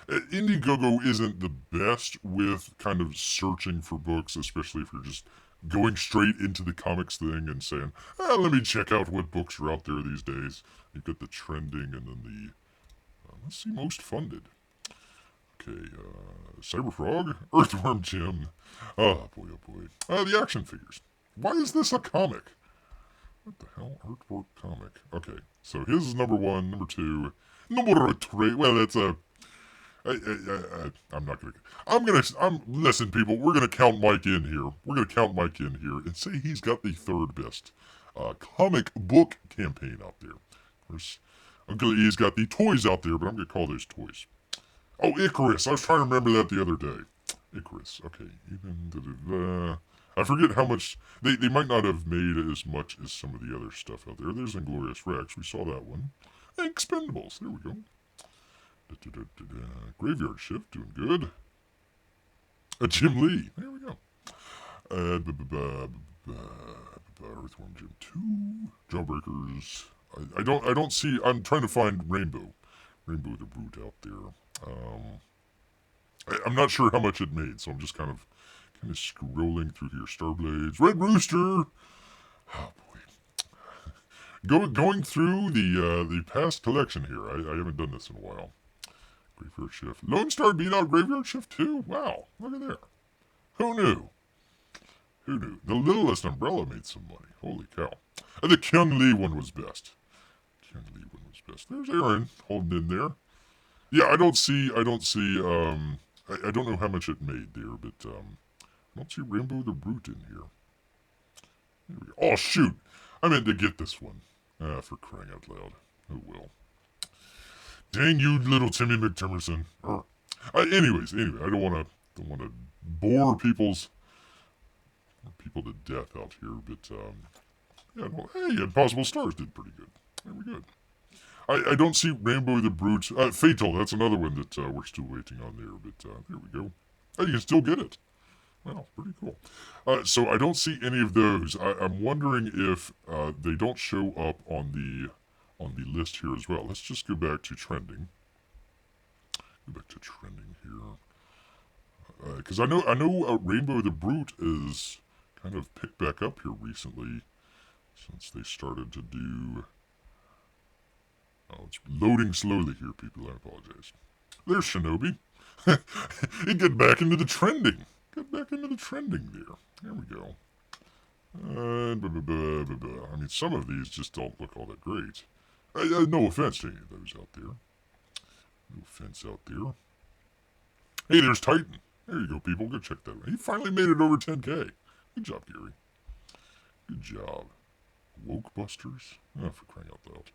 Indiegogo isn't the best with kind of searching for books, especially if you're just going straight into the comics thing and saying, let me check out what books are out there these days. You've got the trending and then the let's see, most funded. Okay, CyberFrog, Earthworm Jim. Oh boy, oh boy. The action figures. Why is this a comic? What the hell? Artwork comic. Okay, so his is number 1, number 2, number 3. Well, that's a. I'm not gonna. Listen, people. We're gonna count Mike in here. We're gonna count Mike in here and say he's got the 3rd best comic book campaign out there. Of course. Uncle E's got the toys out there, but I'm going to call those toys. Oh, Icarus. I was trying to remember that the other day. Icarus. Okay. I forget how much. They might not have made as much as some of the other stuff out there. There's Inglorious Rex. We saw that one. Expendables. There we go. Graveyard Shift. Doing good. Jim Lee. There we go. Earthworm Jim 2. Jawbreakers. I don't see. I'm trying to find Rambo the Brute out there. I'm not sure how much it made, so I'm just kind of scrolling through here. Starblades, Red Rooster. Oh boy, going through the past collection here. I haven't done this in a while. Graveyard Shift. Lone Star beat out Graveyard Shift too. Wow, look at there. Who knew? The Littlest Umbrella made some money. Holy cow. The Kyung Lee one was best. There's Aaron holding in there. Yeah, I don't see. I don't know how much it made there, but I don't see Rambo the Brute in here. Oh shoot! I meant to get this one. For crying out loud. Oh well. Dang you, little Timmy McTimerson. Anyway, I don't want to bore people to death out here, but hey, Impossible Stars did pretty good. Very good. I don't see Rambo the Brute. Fatal, that's another one that we're still waiting on there, but there we go. Oh, you can still get it. Wow, pretty cool. So I don't see any of those. I'm wondering if they don't show up on on the list here as well. Let's just go back to trending. Go back to trending here. Because I know Rainbow the Brute is kind of picked back up here recently since they started to do... Oh, it's loading slowly here, people. I apologize. There's Shinobi. Get back into the trending. Get back into the trending there. There we go. I mean, some of these just don't look all that great. No offense to any of those out there. No offense out there. Hey, there's Titan. There you go, people. Go check that out. He finally made it over 10K. Good job, Gary. Good job. Woke Busters? Oh, for crying out loud.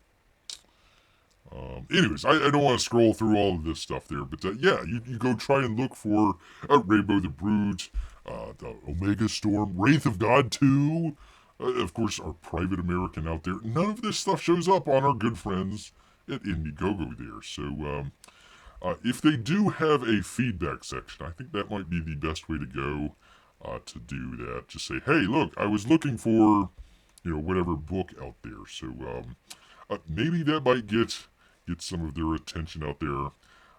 Anyways, I don't want to scroll through all of this stuff there, but yeah, you go try and look for Rainbow the Brute, the Omega Storm, Wraith of God 2, of course, our Private American out there. None of this stuff shows up on our good friends at Indiegogo there, so if they do have a feedback section, I think that might be the best way to go to do that. Just say, hey, look, I was looking for, whatever book out there, so maybe that might get some of their attention out there.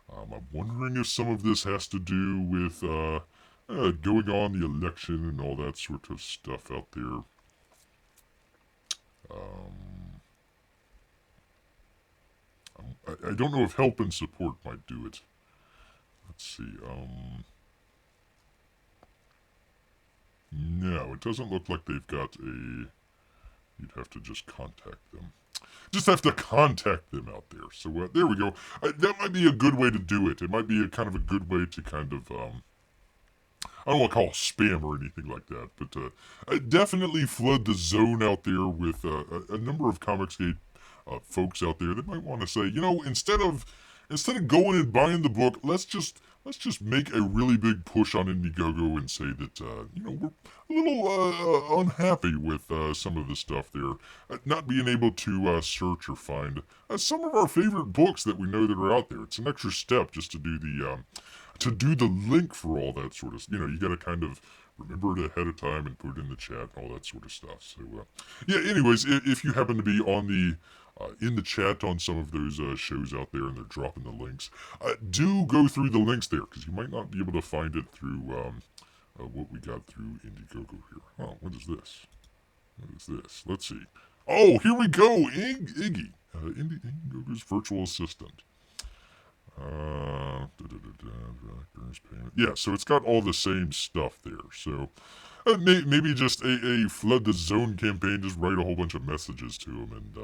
I'm wondering if some of this has to do with going on the election and all that sort of stuff out there. I don't know if help and support might do it. Let's see. No, it doesn't look like they've got a... You'd have to just contact them. Just have to contact them out there. So there we go. That might be a good way to do it. It might be a kind of a good way to kind of, I don't want to call it spam or anything like that, but definitely flood the zone out there with a number of Comicsgate folks out there that might want to say, instead of going and buying the book, let's just make a really big push on Indiegogo and say that, we're a little unhappy with some of the stuff there. Not being able to search or find some of our favorite books that we know that are out there. It's an extra step just to do the link for all that sort of, you got to kind of remember it ahead of time and put it in the chat and all that sort of stuff. So, yeah, anyways, if you happen to be on the in the chat on some of those shows out there and they're dropping the links, do go through the links there, because you might not be able to find it through what we got through Indiegogo here. Oh, what is this? What is this? Let's see. Oh, here we go! Iggy! Indiegogo's virtual assistant. Yeah, so it's got all the same stuff there. So maybe just a flood the zone campaign, just write a whole bunch of messages to him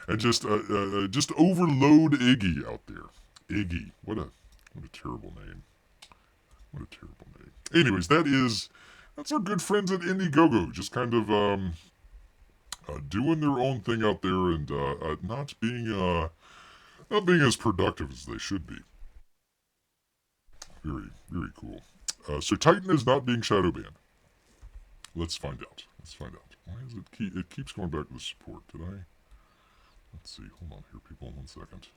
and just overload Iggy out there. Iggy, what a terrible name. What a terrible name. Anyways, that's our good friends at Indiegogo, just kind of doing their own thing out there and not being as productive as they should be. Very, very cool. So Titan is not being shadow banned. Let's find out. Why is it keeps going back to the support? Let's see. Hold on here, people. 1 second.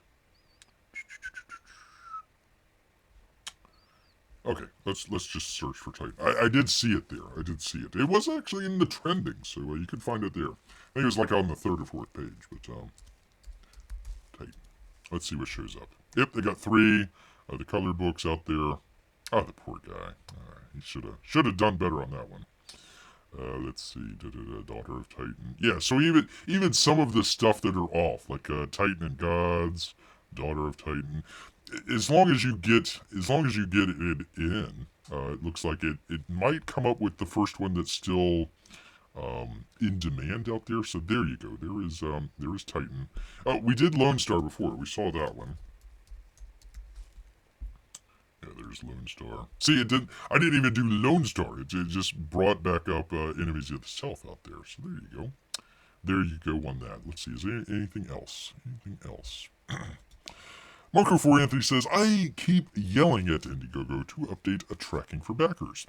Okay, let's just search for Titan. I did see it there. It was actually in the trending, so you can find it there. I think it was like on the 3rd or 4th page, but Titan. Let's see what shows up. Yep, they got 3 the color books out there. Oh, the poor guy. He should have done better on that one. Let's see. Daughter of Titan. Yeah, so even some of the stuff that are off, like Titan and Gods, Daughter of Titan, as long as you get it in, it looks like it might come up with the first one that's still in demand out there. So there you go. There is Titan. We did Lone Star before. We saw that one. Yeah, there's Lone Star. See, I didn't even do Lone Star. It just brought back up Enemies of the Self out there. So there you go. There you go on that. Let's see. Is there anything else? Marco4Anthony says, I keep yelling at Indiegogo to update a tracking for backers.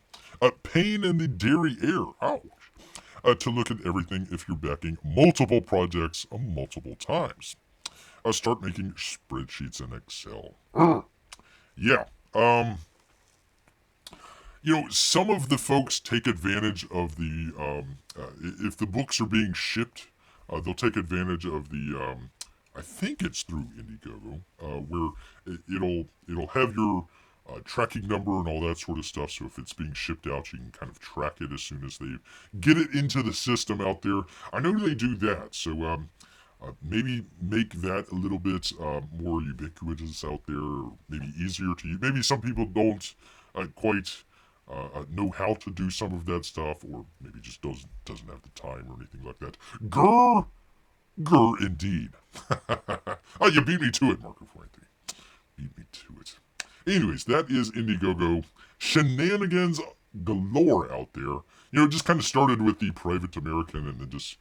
Pain in the dairy air. Ouch. To look at everything if you're backing multiple projects multiple times. Start making spreadsheets in Excel. Yeah. Some of the folks take advantage of the, if the books are being shipped they'll take advantage of the, I think it's through Indiegogo, where it'll have your tracking number and all that sort of stuff. So if it's being shipped out, you can kind of track it as soon as they get it into the system out there. I know they do that. So maybe make that a little bit more ubiquitous out there, or maybe easier to use. Maybe some people don't quite know how to do some of that stuff, or maybe just doesn't have the time or anything like that. Grr, indeed. Oh, you beat me to it, Marco Fuente. Beat me to it. Anyways, that is Indiegogo. Shenanigans galore out there. You know, it just kind of started with the Private American, and then just...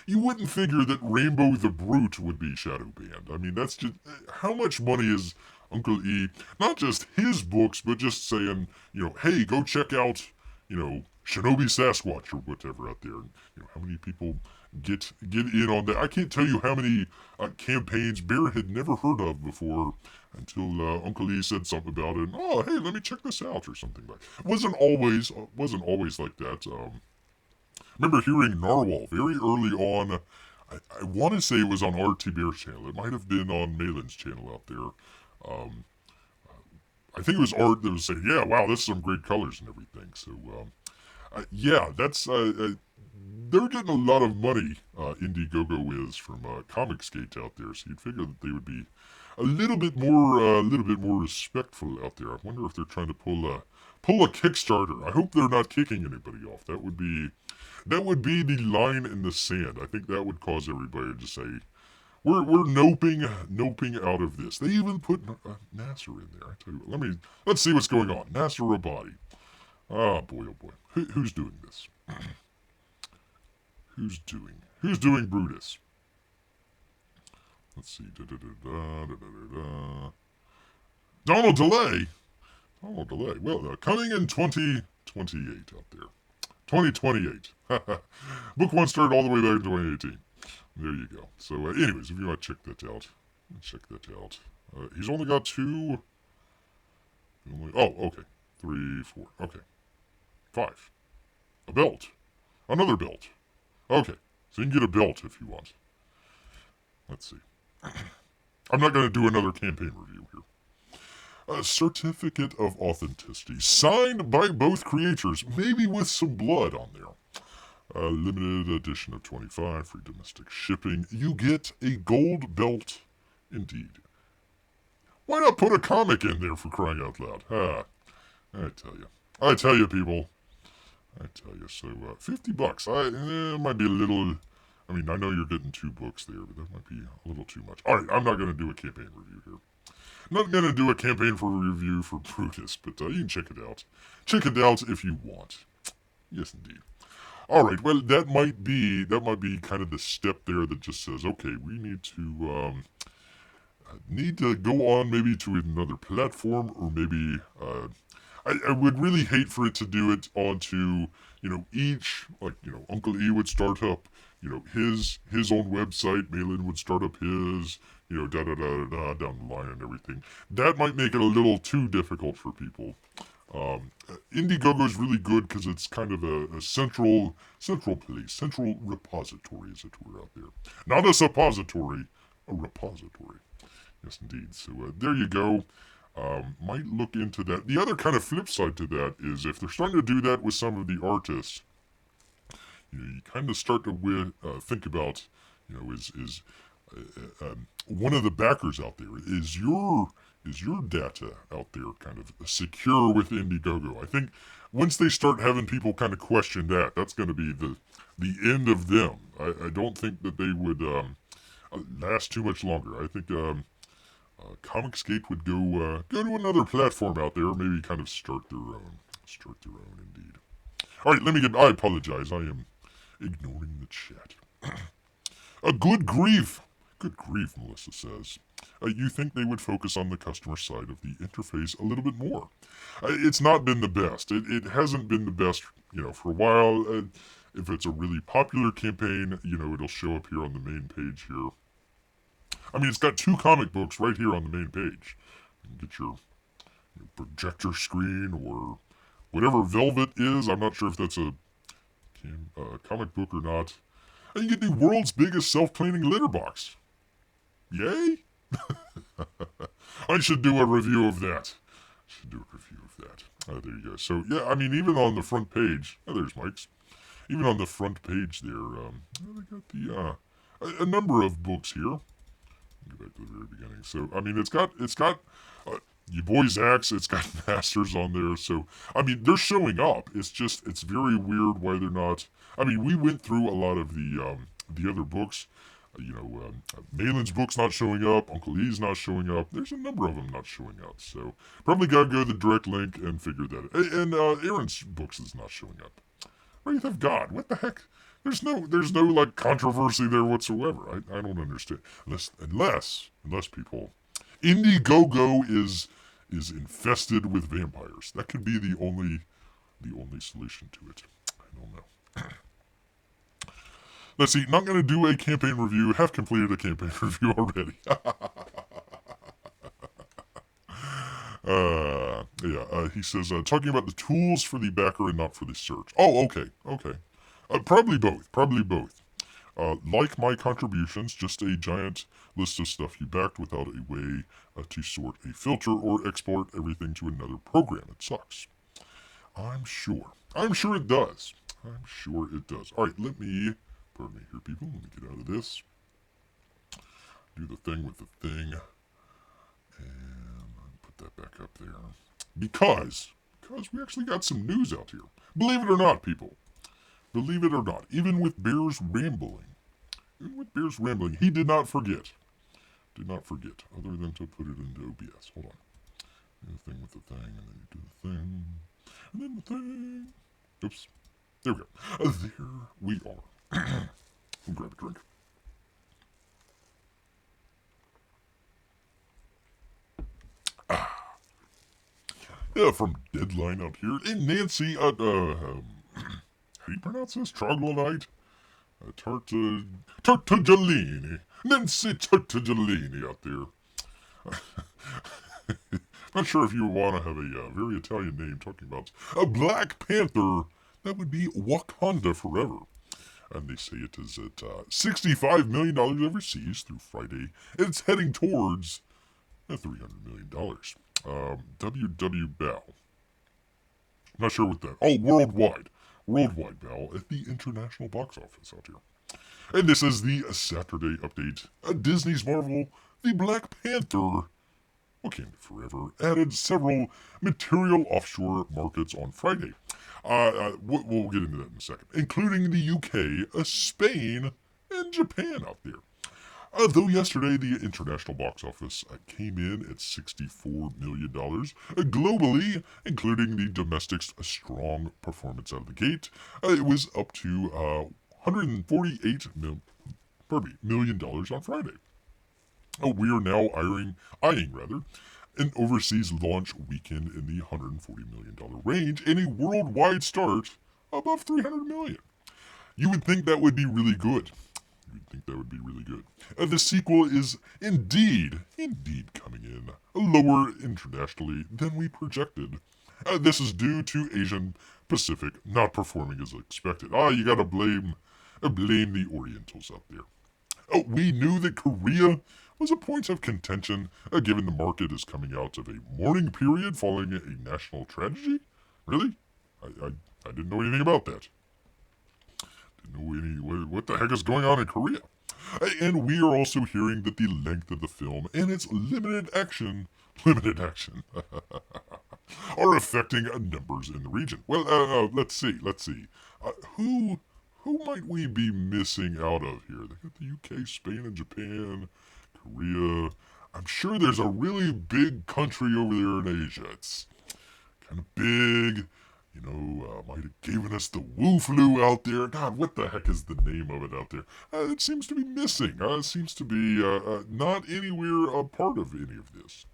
you wouldn't figure that Rambo the Brute would be shadow banned. I mean, that's just... how much money is Uncle E, not just his books, but just saying, you know, hey, go check out, you know, Shinobi Sasquatch or whatever out there. And, you know, how many people get in on that? I can't tell you how many campaigns Bear had never heard of before until Uncle E said something about it. And, oh, hey, let me check this out or something like. Wasn't always like that. Remember hearing Narwhal very early on. I want to say it was on RT Bear's channel. It might have been on Malin's channel out there. I think it was Art that was saying, yeah, wow, this is some great colors and everything. So, yeah, that's, they're getting a lot of money, Indiegogo is, from Comicsgate out there. So you'd figure that they would be a little bit more respectful out there. I wonder if they're trying to pull a Kickstarter. I hope they're not kicking anybody off. That would be the line in the sand. I think that would cause everybody to say, we're noping out of this. They even put NASA in there. I tell you what, let's see what's going on. NASA Rabati. Oh boy. Who's doing this? Who's doing Brutus? Let's see. Donald DeLay. Well, coming in 2028 out there. 2028. Book one started all the way back in 2018. There you go. So, anyways, if you want to check that out, he's only got two. Okay. 3, 4. Okay. 5. A belt. Another belt. Okay. So you can get a belt if you want. Let's see. I'm not going to do another campaign review here. A certificate of authenticity, signed by both creators, maybe with some blood on there. Limited edition of 25, free domestic shipping. You get a gold belt, indeed. Why not put a comic in there, for crying out loud? I tell you, people. So, $50. It might be a little. I mean, I know you're getting 2 books there, but that might be a little too much. All right, I'm not going to do a campaign review here. Not going to do a campaign for review for Brutus, but you can check it out. Check it out if you want. Yes, indeed. All right, well, that might be kind of the step there that just says, okay, we need to go on maybe to another platform, or maybe I would really hate for it to do it onto, you know, each, like, you know, Uncle E would start up, you know, his own website, Malin would start up his, you know, down the line and everything. That might make it a little too difficult for people. Indiegogo is really good because it's kind of a central place, central repository, as it were, out there. Not a suppository, a repository. Yes, indeed. So there you go. Might look into that. The other kind of flip side to that is if they're starting to do that with some of the artists, you know, you kind of start to think about, you know, is one of the backers out there, is your data out there kind of secure with Indiegogo? I think once they start having people kind of question that, that's going to be the end of them. I don't think that they would last too much longer. I think Comicsgate would go to another platform out there, maybe kind of start their own. Indeed. All right, I apologize. I am ignoring the chat. Good grief, Melissa says. You think they would focus on the customer side of the interface a little bit more? It's not been the best. It hasn't been the best, you know, for a while. If it's a really popular campaign, you know, it'll show up here on the main page here. I mean, it's got 2 comic books right here on the main page. You can get your projector screen or whatever Velvet is. I'm not sure if that's a comic book or not. You get the world's biggest self-cleaning litter box. Yay? I should do a review of that. There you go. So, yeah, I mean, even on the front page, there's Mike's. Even on the front page there, they got a number of books here. Go back to the very beginning. So, I mean, it's got Ya Boi's Axe. It's got Masters on there. So, I mean, they're showing up. It's very weird why they're not. I mean, we went through a lot of the other books. Malin's book's not showing up. Uncle E's not showing up. There's a number of them not showing up. So, probably gotta go to the direct link and figure that out. And Aaron's books is not showing up. Wraith of God, what the heck? There's no like controversy there whatsoever. I don't understand. Unless people, Indiegogo is infested with vampires. That could be the only solution to it. I don't know. Let's see. Not going to do a campaign review. Have completed a campaign review already. He says, talking about the tools for the backer and not for the search. Oh, okay. Probably both. Like my contributions, just a giant list of stuff you backed without a way to sort a filter or export everything to another program. It sucks. I'm sure it does. All right, pardon me here, people. Let me get out of this. Do the thing with the thing. And put that back up there. Because we actually got some news out here. Believe it or not, people. Believe it or not. Even with Bear's rambling, he did not forget. Other than to put it into OBS. Hold on. Do the thing with the thing, and then you do the thing. And then the thing. Oops. There we go. There we are. We'll grab a drink. Yeah, from Deadline out here. And Nancy, how do you pronounce this? Troglodyte? Tartaglini. Nancy Tartaglini out there. Not sure if you want to have a very Italian name talking about a Black Panther. That would be Wakanda forever. And they say it is at $65 million overseas through Friday. And it's heading towards $300 million. W.W. Bell. Not sure what that. Oh, worldwide. Worldwide Bell at the international box office out here. And this is the Saturday update. Disney's Marvel, the Black Panther, Wakanda Forever, added several material offshore markets on Friday. We'll get into that in a second. Including the UK, Spain, and Japan out there. Though yesterday the international box office came in at $64 million globally, including the domestic's strong performance out of the gate, it was up to $148 million on Friday. We are now eyeing an overseas launch weekend in the $140 million range and a worldwide start above $300 million. You would think that would be really good. The sequel is indeed coming in lower internationally than we projected. This is due to Asian Pacific not performing as expected. You gotta blame the Orientals out there. We knew that Korea was a point of contention, given the market is coming out of a mourning period following a national tragedy. Really? I didn't know anything about that. What the heck is going on in Korea? And we are also hearing that the length of the film and its limited action are affecting numbers in the region. Well, let's see. Who might we be missing out of here? They got the UK, Spain, and Japan, Korea. I'm sure there's a really big country over there in Asia. It's kind of big. Might have given us the Wu flu out there. God, what the heck is the name of it out there? It seems to be missing. It seems to be not anywhere a part of any of this.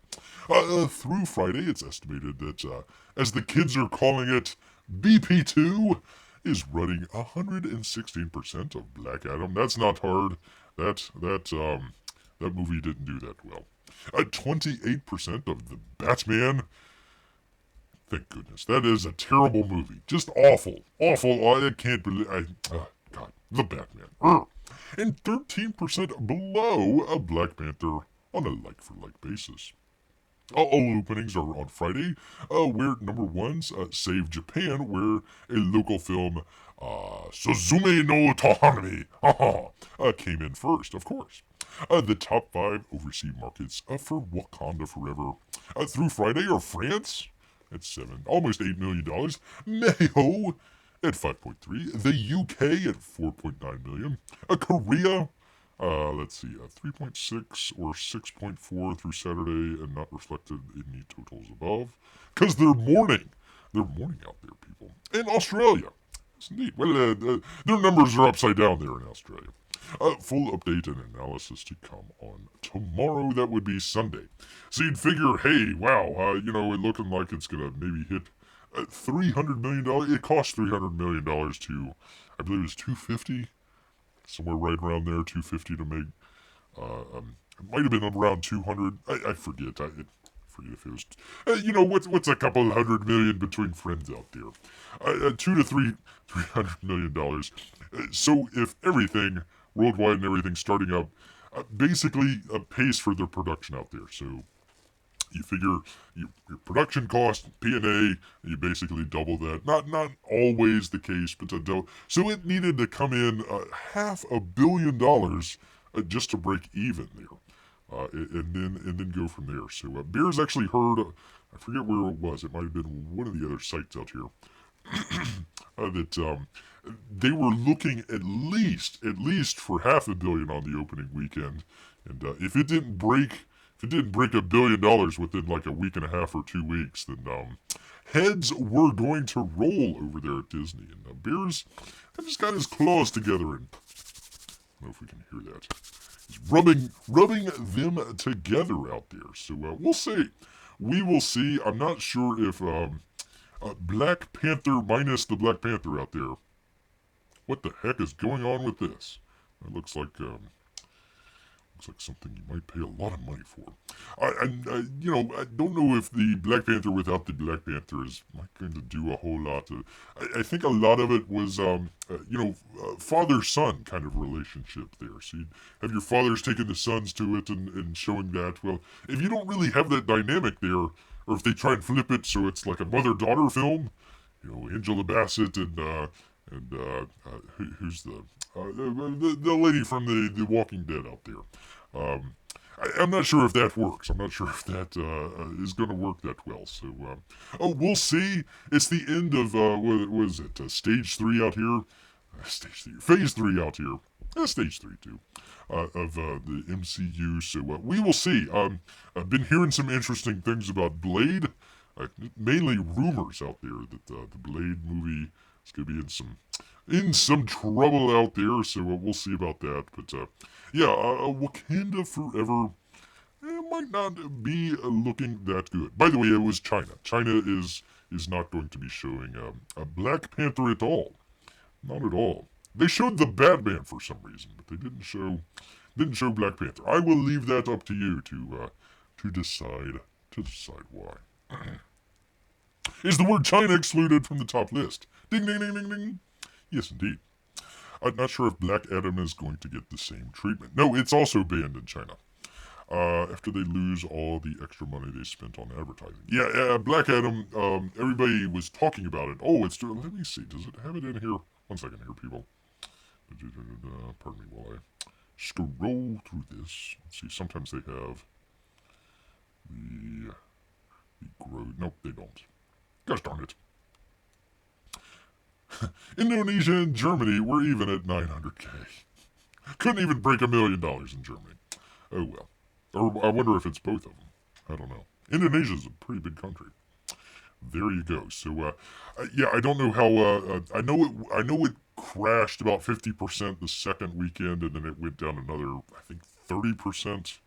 Through Friday, it's estimated that, as the kids are calling it, BP2 is running 116% of Black Adam. That's not hard. That movie didn't do that well. 28% of the Batman. Thank goodness. That is a terrible movie. Just awful. I can't believe... God. the Batman. And 13% below a Black Panther on a like-for-like basis. All openings are on Friday, where number one's Save Japan, where a local film, Suzume no Tohanami, came in first, of course. The top five overseas markets for Wakanda Forever through Friday are France at almost $8 million, Mexico at 5.3, the UK at 4.9 million, Korea, let's see, 3.6 or 6.4 through Saturday and not reflected in the totals above. Because they're mourning. They're mourning out there, people. In Australia. Yes, indeed. Well, their numbers are upside down there in Australia. Full update and analysis to come on tomorrow. That would be Sunday. So you'd figure, hey, wow, it looking like it's going to maybe hit $300 million. It cost $300 million to, I believe it was $250, somewhere right around there, $250 to make. It might have been around 200. I forget. I forget if it was. What's a couple $100 million between friends out there? $200 to $300 million. So if everything worldwide and everything starting up, basically pays for their production out there. So you figure your production cost, P&A, you basically double that. Not always the case, but so it needed to come in $500 million just to break even there, and then go from there. So Beer's actually heard, I forget where it was. It might have been one of the other sites out here. That they were looking at least for $500 million on the opening weekend, and if it didn't break $1 billion within like a week and a half or 2 weeks, then heads were going to roll over there at Disney. And Bears just got his claws together, and I don't know if we can hear that. He's rubbing them together out there. So we'll see. We will see. I'm not sure if Black Panther minus the Black Panther out there. What the heck is going on with this? It looks like something you might pay a lot of money for. I don't know if the Black Panther without the Black Panther is not going to do a whole lot. I think a lot of it was, father-son kind of relationship there. So you have your fathers taking the sons to it and showing that. Well, if you don't really have that dynamic there, or if they try and flip it so it's like a mother-daughter film, Angela Bassett and who's the lady from the Walking Dead out there. I'm not sure if that works. I'm not sure if that is going to work that well. So, we'll see. It's the end of, what was it, Stage 3 out here? Phase 3 out here. Stage 3 too. Of the MCU. So, we will see. I've been hearing some interesting things about Blade. Mainly rumors out there that the Blade movie is going to be in some trouble out there, so we'll see about that. But Wakanda Forever might not be looking that good. By the way, it was China. China is not going to be showing a Black Panther at all. Not at all. They showed the Batman for some reason, but they didn't show Black Panther. I will leave that up to you to decide why. Is the word China excluded from the top list? Ding, ding, ding, ding, ding. Yes, indeed. I'm not sure if Black Adam is going to get the same treatment. No, it's also banned in China. After they lose all the extra money they spent on advertising. Yeah, Black Adam, everybody was talking about it. Oh, let me see. Does it have it in here? One second here, people. Pardon me while I scroll through this. Let's see, sometimes they have the growth. Nope, they don't. Gosh darn it. Indonesia and Germany were even at 900K. Couldn't even break $1 million in Germany. Oh well. Or I wonder if it's both of them. I don't know. Indonesia's a pretty big country. There you go. So, I don't know how. I know it crashed about 50% the second weekend, and then it went down another, I think, 30%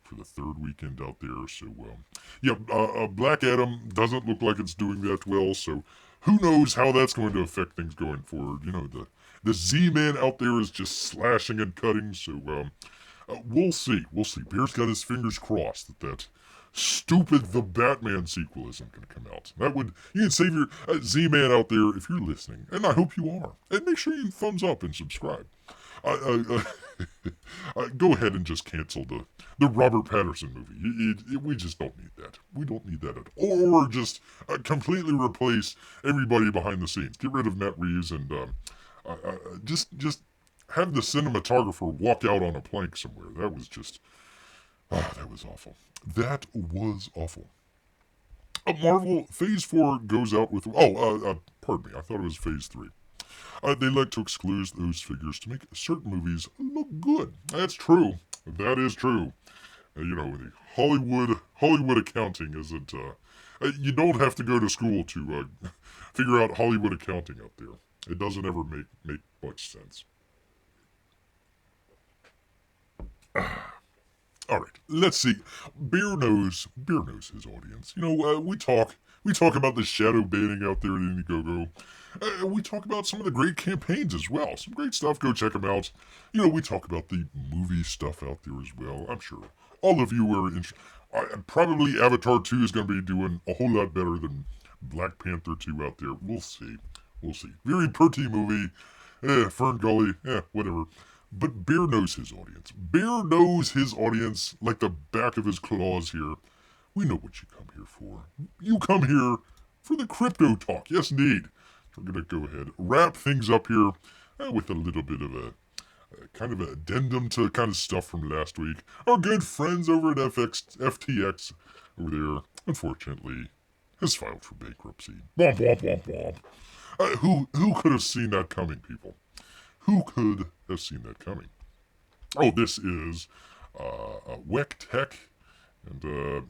for the third weekend out there. So, Black Adam doesn't look like it's doing that well. So, who knows how that's going to affect things going forward? The Z-Man out there is just slashing and cutting. So, we'll see. Bear's got his fingers crossed that stupid The Batman sequel isn't going to come out. You can save your Z-Man out there if you're listening, and I hope you are. And make sure you thumbs up and subscribe. Go ahead and just cancel the Robert Pattinson movie. We just don't need that. We don't need that at all. Or just completely replace everybody behind the scenes. Get rid of Matt Reeves and just have the cinematographer walk out on a plank somewhere. That was just... that was awful. That was awful. Marvel Phase 4 goes out with... pardon me. I thought it was Phase 3. They like to exclude those figures to make certain movies look good. That's true. That is true. The Hollywood accounting isn't... you don't have to go to school to figure out Hollywood accounting out there. It doesn't ever make much sense. All right, let's see. Bear knows his audience. We talk about the shadow banning out there at Indiegogo. We talk about some of the great campaigns as well. Some great stuff. Go check them out. We talk about the movie stuff out there as well. I'm sure all of you are interested. Probably Avatar 2 is going to be doing a whole lot better than Black Panther 2 out there. We'll see. Very pretty movie. Fern Gully. Whatever. But Bear knows his audience. Bear knows his audience like the back of his claws here. We know what you come here for. You come here for the crypto talk. Yes, indeed. We're going to go ahead, wrap things up here with a little bit of a kind of an addendum to kind of stuff from last week. Our good friends over at FTX over there, unfortunately, has filed for bankruptcy. Womp, womp, womp, womp. Who could have seen that coming, people? Who could have seen that coming? Oh, this is WEC Tech and the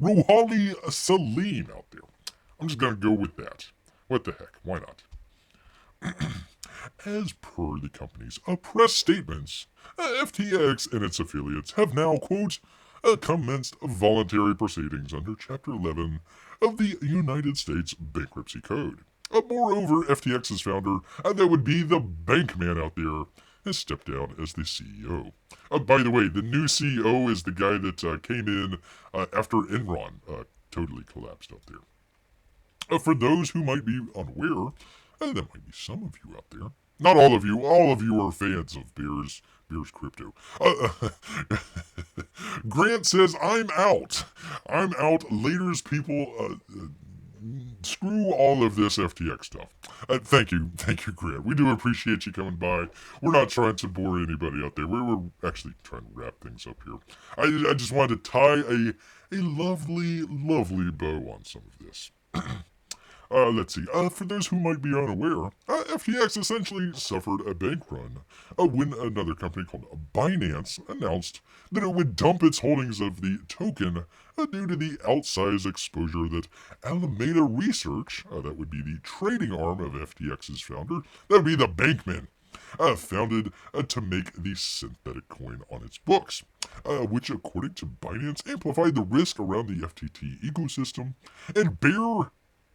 Rouhani Salim out there. I'm just going to go with that. What the heck? Why not? As per the company's press statements, FTX and its affiliates have now, quote, commenced voluntary proceedings under Chapter 11 of the United States Bankruptcy Code. Moreover, FTX's founder, that would be the bank man out there, has stepped down as the CEO. By the way, the new CEO is the guy that came in after Enron totally collapsed out there. For those who might be unaware, there might be some of you out there. Not all of you. All of you are fans of Bear's crypto. Grant says, I'm out. Later's people... screw all of this FTX stuff. Thank you, Grant. We do appreciate you coming by. We're not trying to bore anybody out there. We're actually trying to wrap things up here. I just wanted to tie a lovely bow on some of this. Let's see. For those who might be unaware, FTX essentially suffered a bank run when another company called Binance announced that it would dump its holdings of the token due to the outsized exposure that Alameda Research, that would be the trading arm of FTX's founder, that would be the bankman, founded to make the synthetic coin on its books, which, according to Binance, amplified the risk around the FTT ecosystem. And bear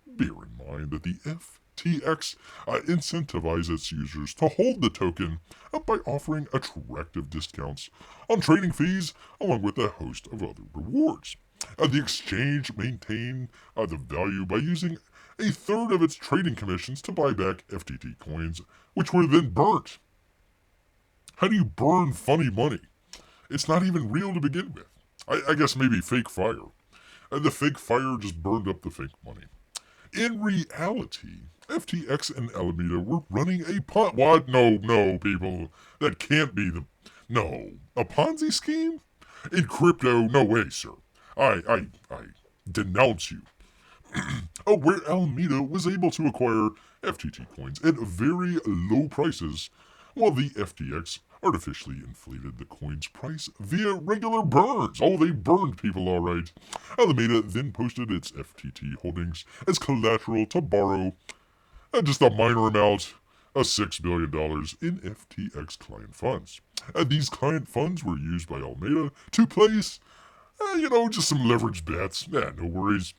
in mind that the FTX incentivizes its users to hold the token by offering attractive discounts on trading fees along with a host of other rewards. The exchange maintained the value by using a third of its trading commissions to buy back FTT coins, which were then burnt. How do you burn funny money? It's not even real to begin with. I guess maybe fake fire. The fake fire just burned up the fake money. In reality, FTX and Alameda were running a What? No, people. That can't be a Ponzi scheme? In crypto, no way, sir. I denounce you. Where Alameda was able to acquire FTT coins at very low prices, while the FTX artificially inflated the coin's price via regular burns. Oh, they burned people, all right. Alameda then posted its FTT holdings as collateral to borrow just a minor amount, $6 billion in FTX client funds. These client funds were used by Alameda to place just some leverage bets. No worries.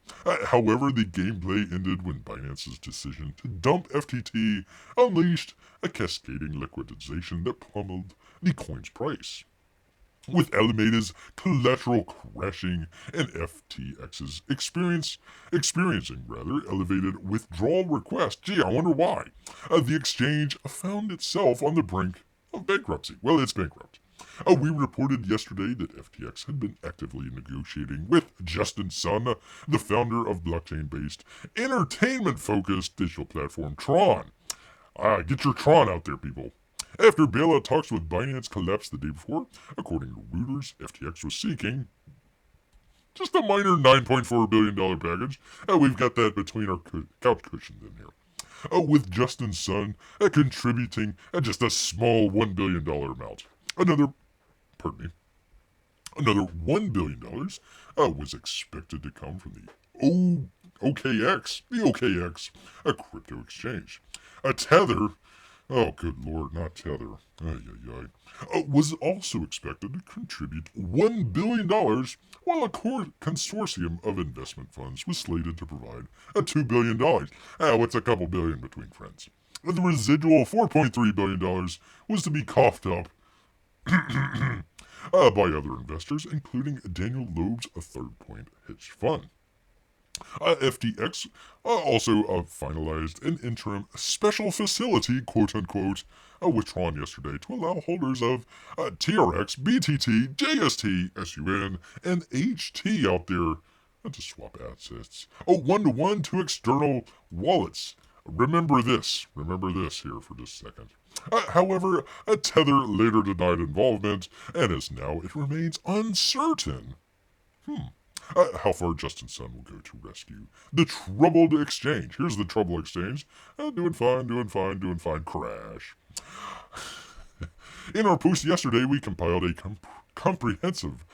However, the gameplay ended when Binance's decision to dump FTT unleashed a cascading liquidation that pummeled the coin's price. with Alameda's collateral crashing and FTX's experiencing elevated withdrawal requests. Gee, I wonder why. The exchange found itself on the brink of bankruptcy. Well, it's bankrupt. We reported yesterday that FTX had been actively negotiating with Justin Sun, the founder of blockchain-based, entertainment-focused digital platform Tron. Get your Tron out there, people. After bailout talks with Binance collapsed the day before, according to Reuters, FTX was seeking just a minor $9.4 billion package. We've got that between our couch cushions in here. With Justin Sun contributing just a small $1 billion amount. Another $1 billion was expected to come from the OKX, a crypto exchange. Tether, oh good lord, not Tether, was also expected to contribute $1 billion, while a consortium of investment funds was slated to provide $2 billion. What's a couple billion between friends? The residual $4.3 billion was to be coughed up by other investors, including Daniel Loeb's Third Point hedge fund. FTX also finalized an interim special facility, quote-unquote, with Tron yesterday to allow holders of TRX, BTT, JST, SUN, and HT out there to swap assets one-to-one to external wallets. Remember this here for just a second. However, Tether later denied involvement, and as now it remains uncertain how far Justin Sun will go to rescue the troubled exchange. Here's the troubled exchange. Doing fine, crash. In our post yesterday, we compiled a comprehensive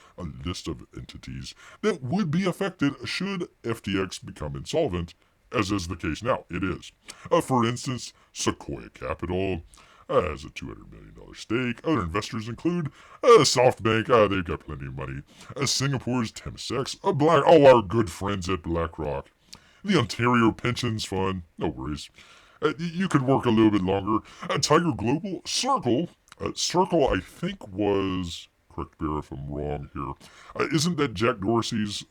list of entities that would be affected should FTX become insolvent, as is the case now. It is. For instance, Sequoia Capital has a $200 million stake. Other investors include SoftBank, they've got plenty of money. Singapore's Temasek, our good friends at BlackRock. The Ontario Pensions Fund, no worries. You could work a little bit longer. Tiger Global, Circle, I think was, correct me if I'm wrong here, isn't that Jack Dorsey's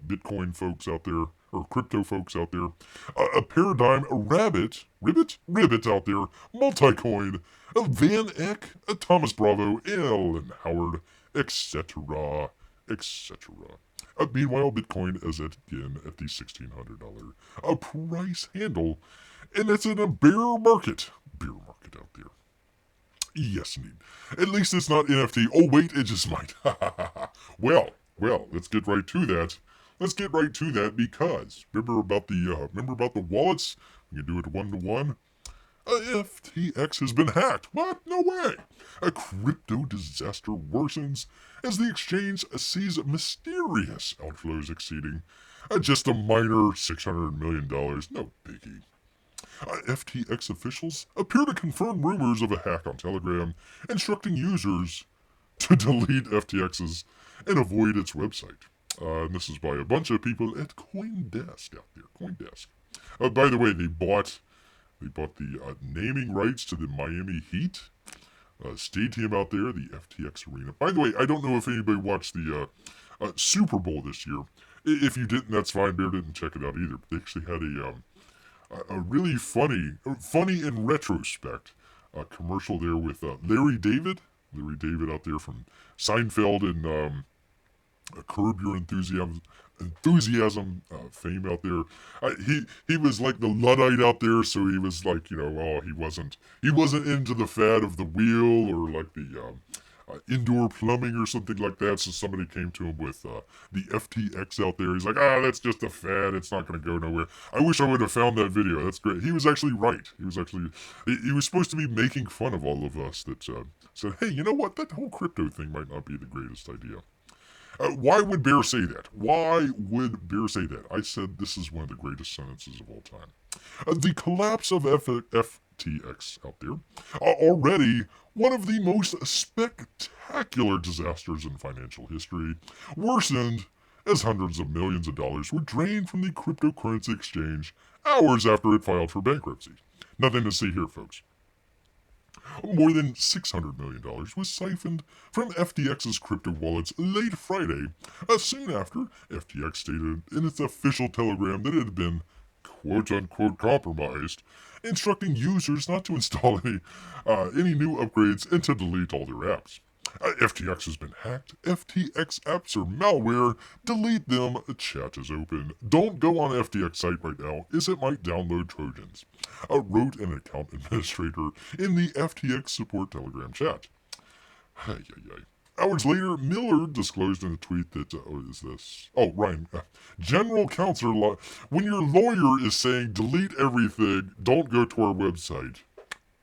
Bitcoin folks out there, or crypto folks out there, a Paradigm, a Ribbit out there, Multicoin, a Van Eck, a Thomas Bravo, Ellen Howard, etc. Meanwhile, Bitcoin is again at the $1,600 price handle, and it's in a bear market out there. Yes, indeed. At least it's not NFT. Oh wait, it just might. Well, let's get right to that. Because remember about the wallets? You can do it one-to-one. FTX has been hacked. What? No way. A crypto disaster worsens as the exchange sees mysterious outflows exceeding just a minor $600 million. No biggie. FTX officials appear to confirm rumors of a hack on Telegram, instructing users to delete FTX's and avoid its website. And this is by a bunch of people at CoinDesk out there. CoinDesk. By the way, they bought the naming rights to the Miami Heat stadium out there, the FTX Arena. By the way, I don't know if anybody watched the Super Bowl this year. If you didn't, that's fine. Bear didn't check it out either. But they actually had a really funny in retrospect, commercial there with Larry David out there from Seinfeld and Curb Your Enthusiasm fame out there. He was like the Luddite out there, so he was like, he wasn't into the fad of the wheel or like the indoor plumbing or something like that. So somebody came to him with the FTX out there. He's like, that's just a fad. It's not going to go nowhere. I wish I would have found that video. That's great. He was actually right. He was supposed to be making fun of all of us that said, hey, you know what? That whole crypto thing might not be the greatest idea. Why would Bear say that? I said this is one of the greatest sentences of all time. The collapse of FTX out there, already one of the most spectacular disasters in financial history, worsened as hundreds of millions of dollars were drained from the cryptocurrency exchange hours after it filed for bankruptcy. Nothing to see here, folks. More than $600 million was siphoned from FTX's crypto wallets late Friday, soon after FTX stated in its official telegram that it had been quote-unquote compromised, instructing users not to install any new upgrades and to delete all their apps. FTX has been hacked. FTX apps are malware. Delete them. Chat is open. Don't go on FTX site right now, as it might download Trojans. Wrote an account administrator in the FTX support Telegram chat. Ay, ay, ay. Hours later, Miller disclosed in a tweet that, what is this? Oh, Ryan. General counsel, when your lawyer is saying delete everything, don't go to our website,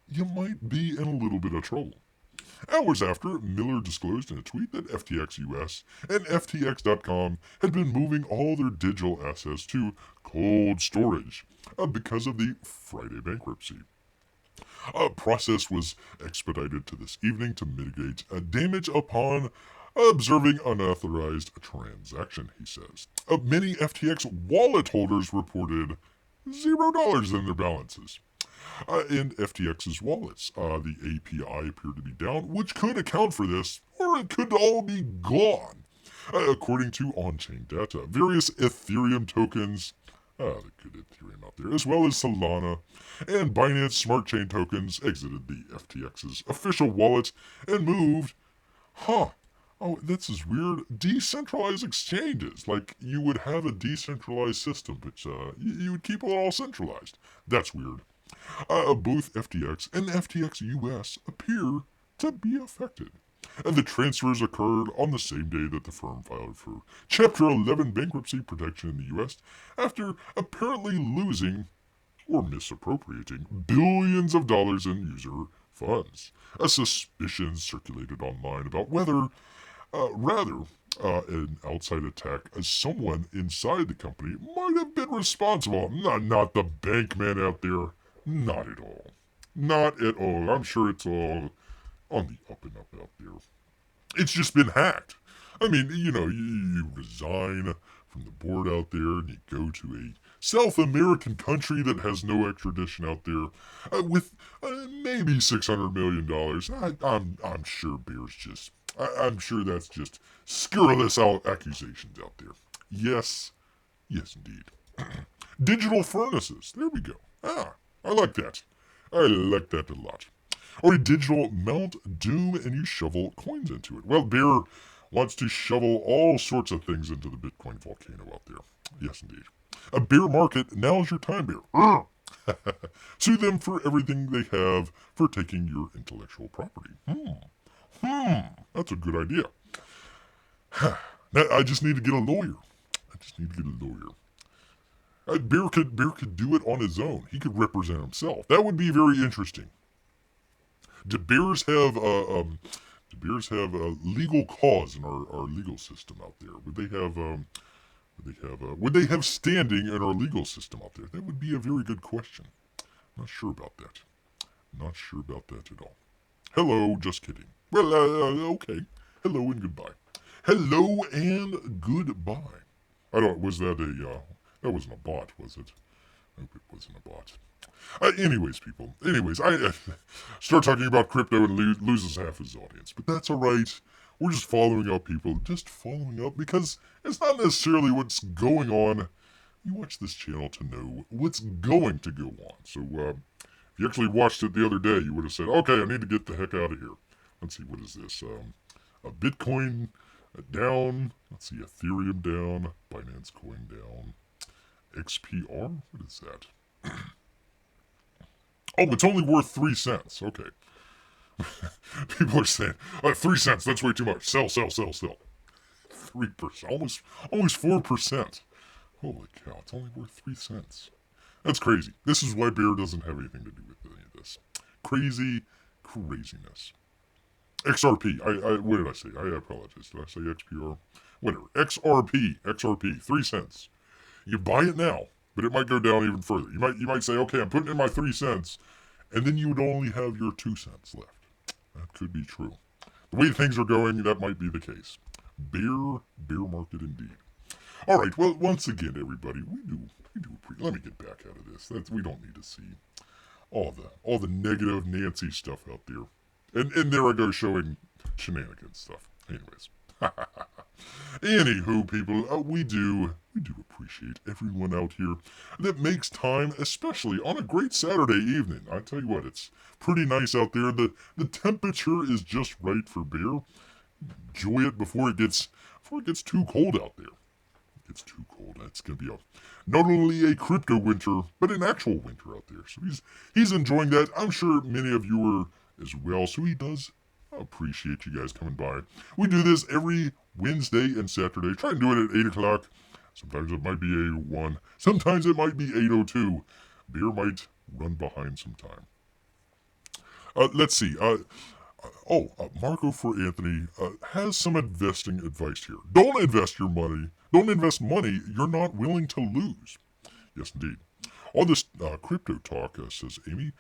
you might be in a little bit of trouble. Hours after, Miller disclosed in a tweet that FTX US and FTX.com had been moving all their digital assets to cold storage because of the Friday bankruptcy. A process was expedited to this evening to mitigate damage upon observing unauthorized transaction, he says. Many FTX wallet holders reported $0 in their balances. In FTX's wallets, the API appeared to be down, which could account for this, or it could all be gone. According to on-chain data, various Ethereum tokens, the good Ethereum out there, as well as Solana and Binance Smart Chain tokens exited the FTX's official wallet and moved, oh, this is weird, decentralized exchanges. Like, you would have a decentralized system, but you would keep it all centralized. That's weird. Both FTX and FTX US appear to be affected. And the transfers occurred on the same day that the firm filed for Chapter 11 bankruptcy protection in the US after apparently losing or misappropriating billions of dollars in user funds. A suspicion circulated online about whether, an outside attack as someone inside the company might have been responsible. Not the bank man out there. Not at all. Not at all. I'm sure it's all on the up and up out there. It's just been hacked. I mean, you resign from the board out there and you go to a South American country that has no extradition out there with maybe $600 million. I'm sure Bear's just, I'm sure that's just scurrilous accusations out there. Yes, indeed. Digital furnaces. There we go. I like that. I like that a lot. Or a digital Mount Doom and you shovel coins into it. Well, Bear wants to shovel all sorts of things into the Bitcoin volcano out there. Yes, indeed. A bear market, now's your time, Bear. Sue them for everything they have for taking your intellectual property. That's a good idea. Now, I just need to get a lawyer. Bear could do it on his own. He could represent himself. That would be very interesting. Do bears have a legal cause in our legal system out there? Would they have standing in our legal system out there? That would be a very good question. Not sure about that. Not sure about that at all. Hello, just kidding. Well, okay. Hello and goodbye. Hello and goodbye. Was that that wasn't a bot, was it? I hope it wasn't a bot. Anyways, people. I start talking about crypto and loses half his audience. But that's alright. We're just following up, people. Just following up because it's not necessarily what's going on. You watch this channel to know what's going to go on. So, if you actually watched it the other day, you would have said, okay, I need to get the heck out of here. Let's see, what is this? A Bitcoin down. Let's see, Ethereum down. Binance Coin down. XPR? What is that? Oh, it's only worth 3 cents. Okay. People are saying, 3 cents, that's way too much. Sell. 3%, almost 4%. Holy cow, it's only worth 3 cents. That's crazy. This is why Bear doesn't have anything to do with any of this. Craziness. XRP, what did I say? I apologize. Did I say XPR? Whatever. XRP, 3 cents. You buy it now, but it might go down even further. You might say, okay, I'm putting in my 3 cents, and then you would only have your 2 cents left. That could be true. The way things are going, that might be the case. Bear market indeed. All right, well, once again, everybody, let me get back out of this. We don't need to see all the negative Nancy stuff out there. And there I go showing shenanigans stuff. Anyways. Anywho, people, we do appreciate everyone out here that makes time, especially on a great Saturday evening. I tell you what, it's pretty nice out there. The temperature is just right for beer. Enjoy it before it gets too cold out there. It's too cold. It's gonna be not only a crypto winter, but an actual winter out there. So he's enjoying that. I'm sure many of you are as well. So he does appreciate you guys coming by. We do this every Wednesday and Saturday. Try and do it at 8 o'clock. Sometimes it might be 8:01. Sometimes it might be 8:02. Beer might run behind some time. Let's see. Marco for Anthony has some investing advice here. Don't invest your money. Don't invest money you're not willing to lose. Yes, indeed. All this crypto talk, says Amy,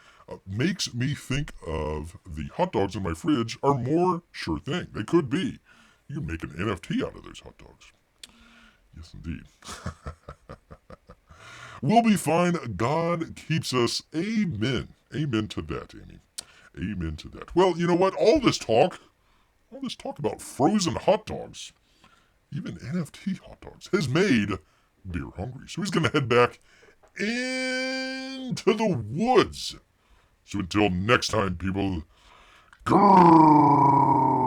makes me think of the hot dogs in my fridge are more sure thing. They could be. You can make an NFT out of those hot dogs. Yes, indeed. We'll be fine. God keeps us. Amen. Amen to that, Amy. Amen to that. Well, you know what? All this talk about frozen hot dogs, even NFT hot dogs, has made Beer hungry. So he's going to head back into the woods. So until next time, people, grrr.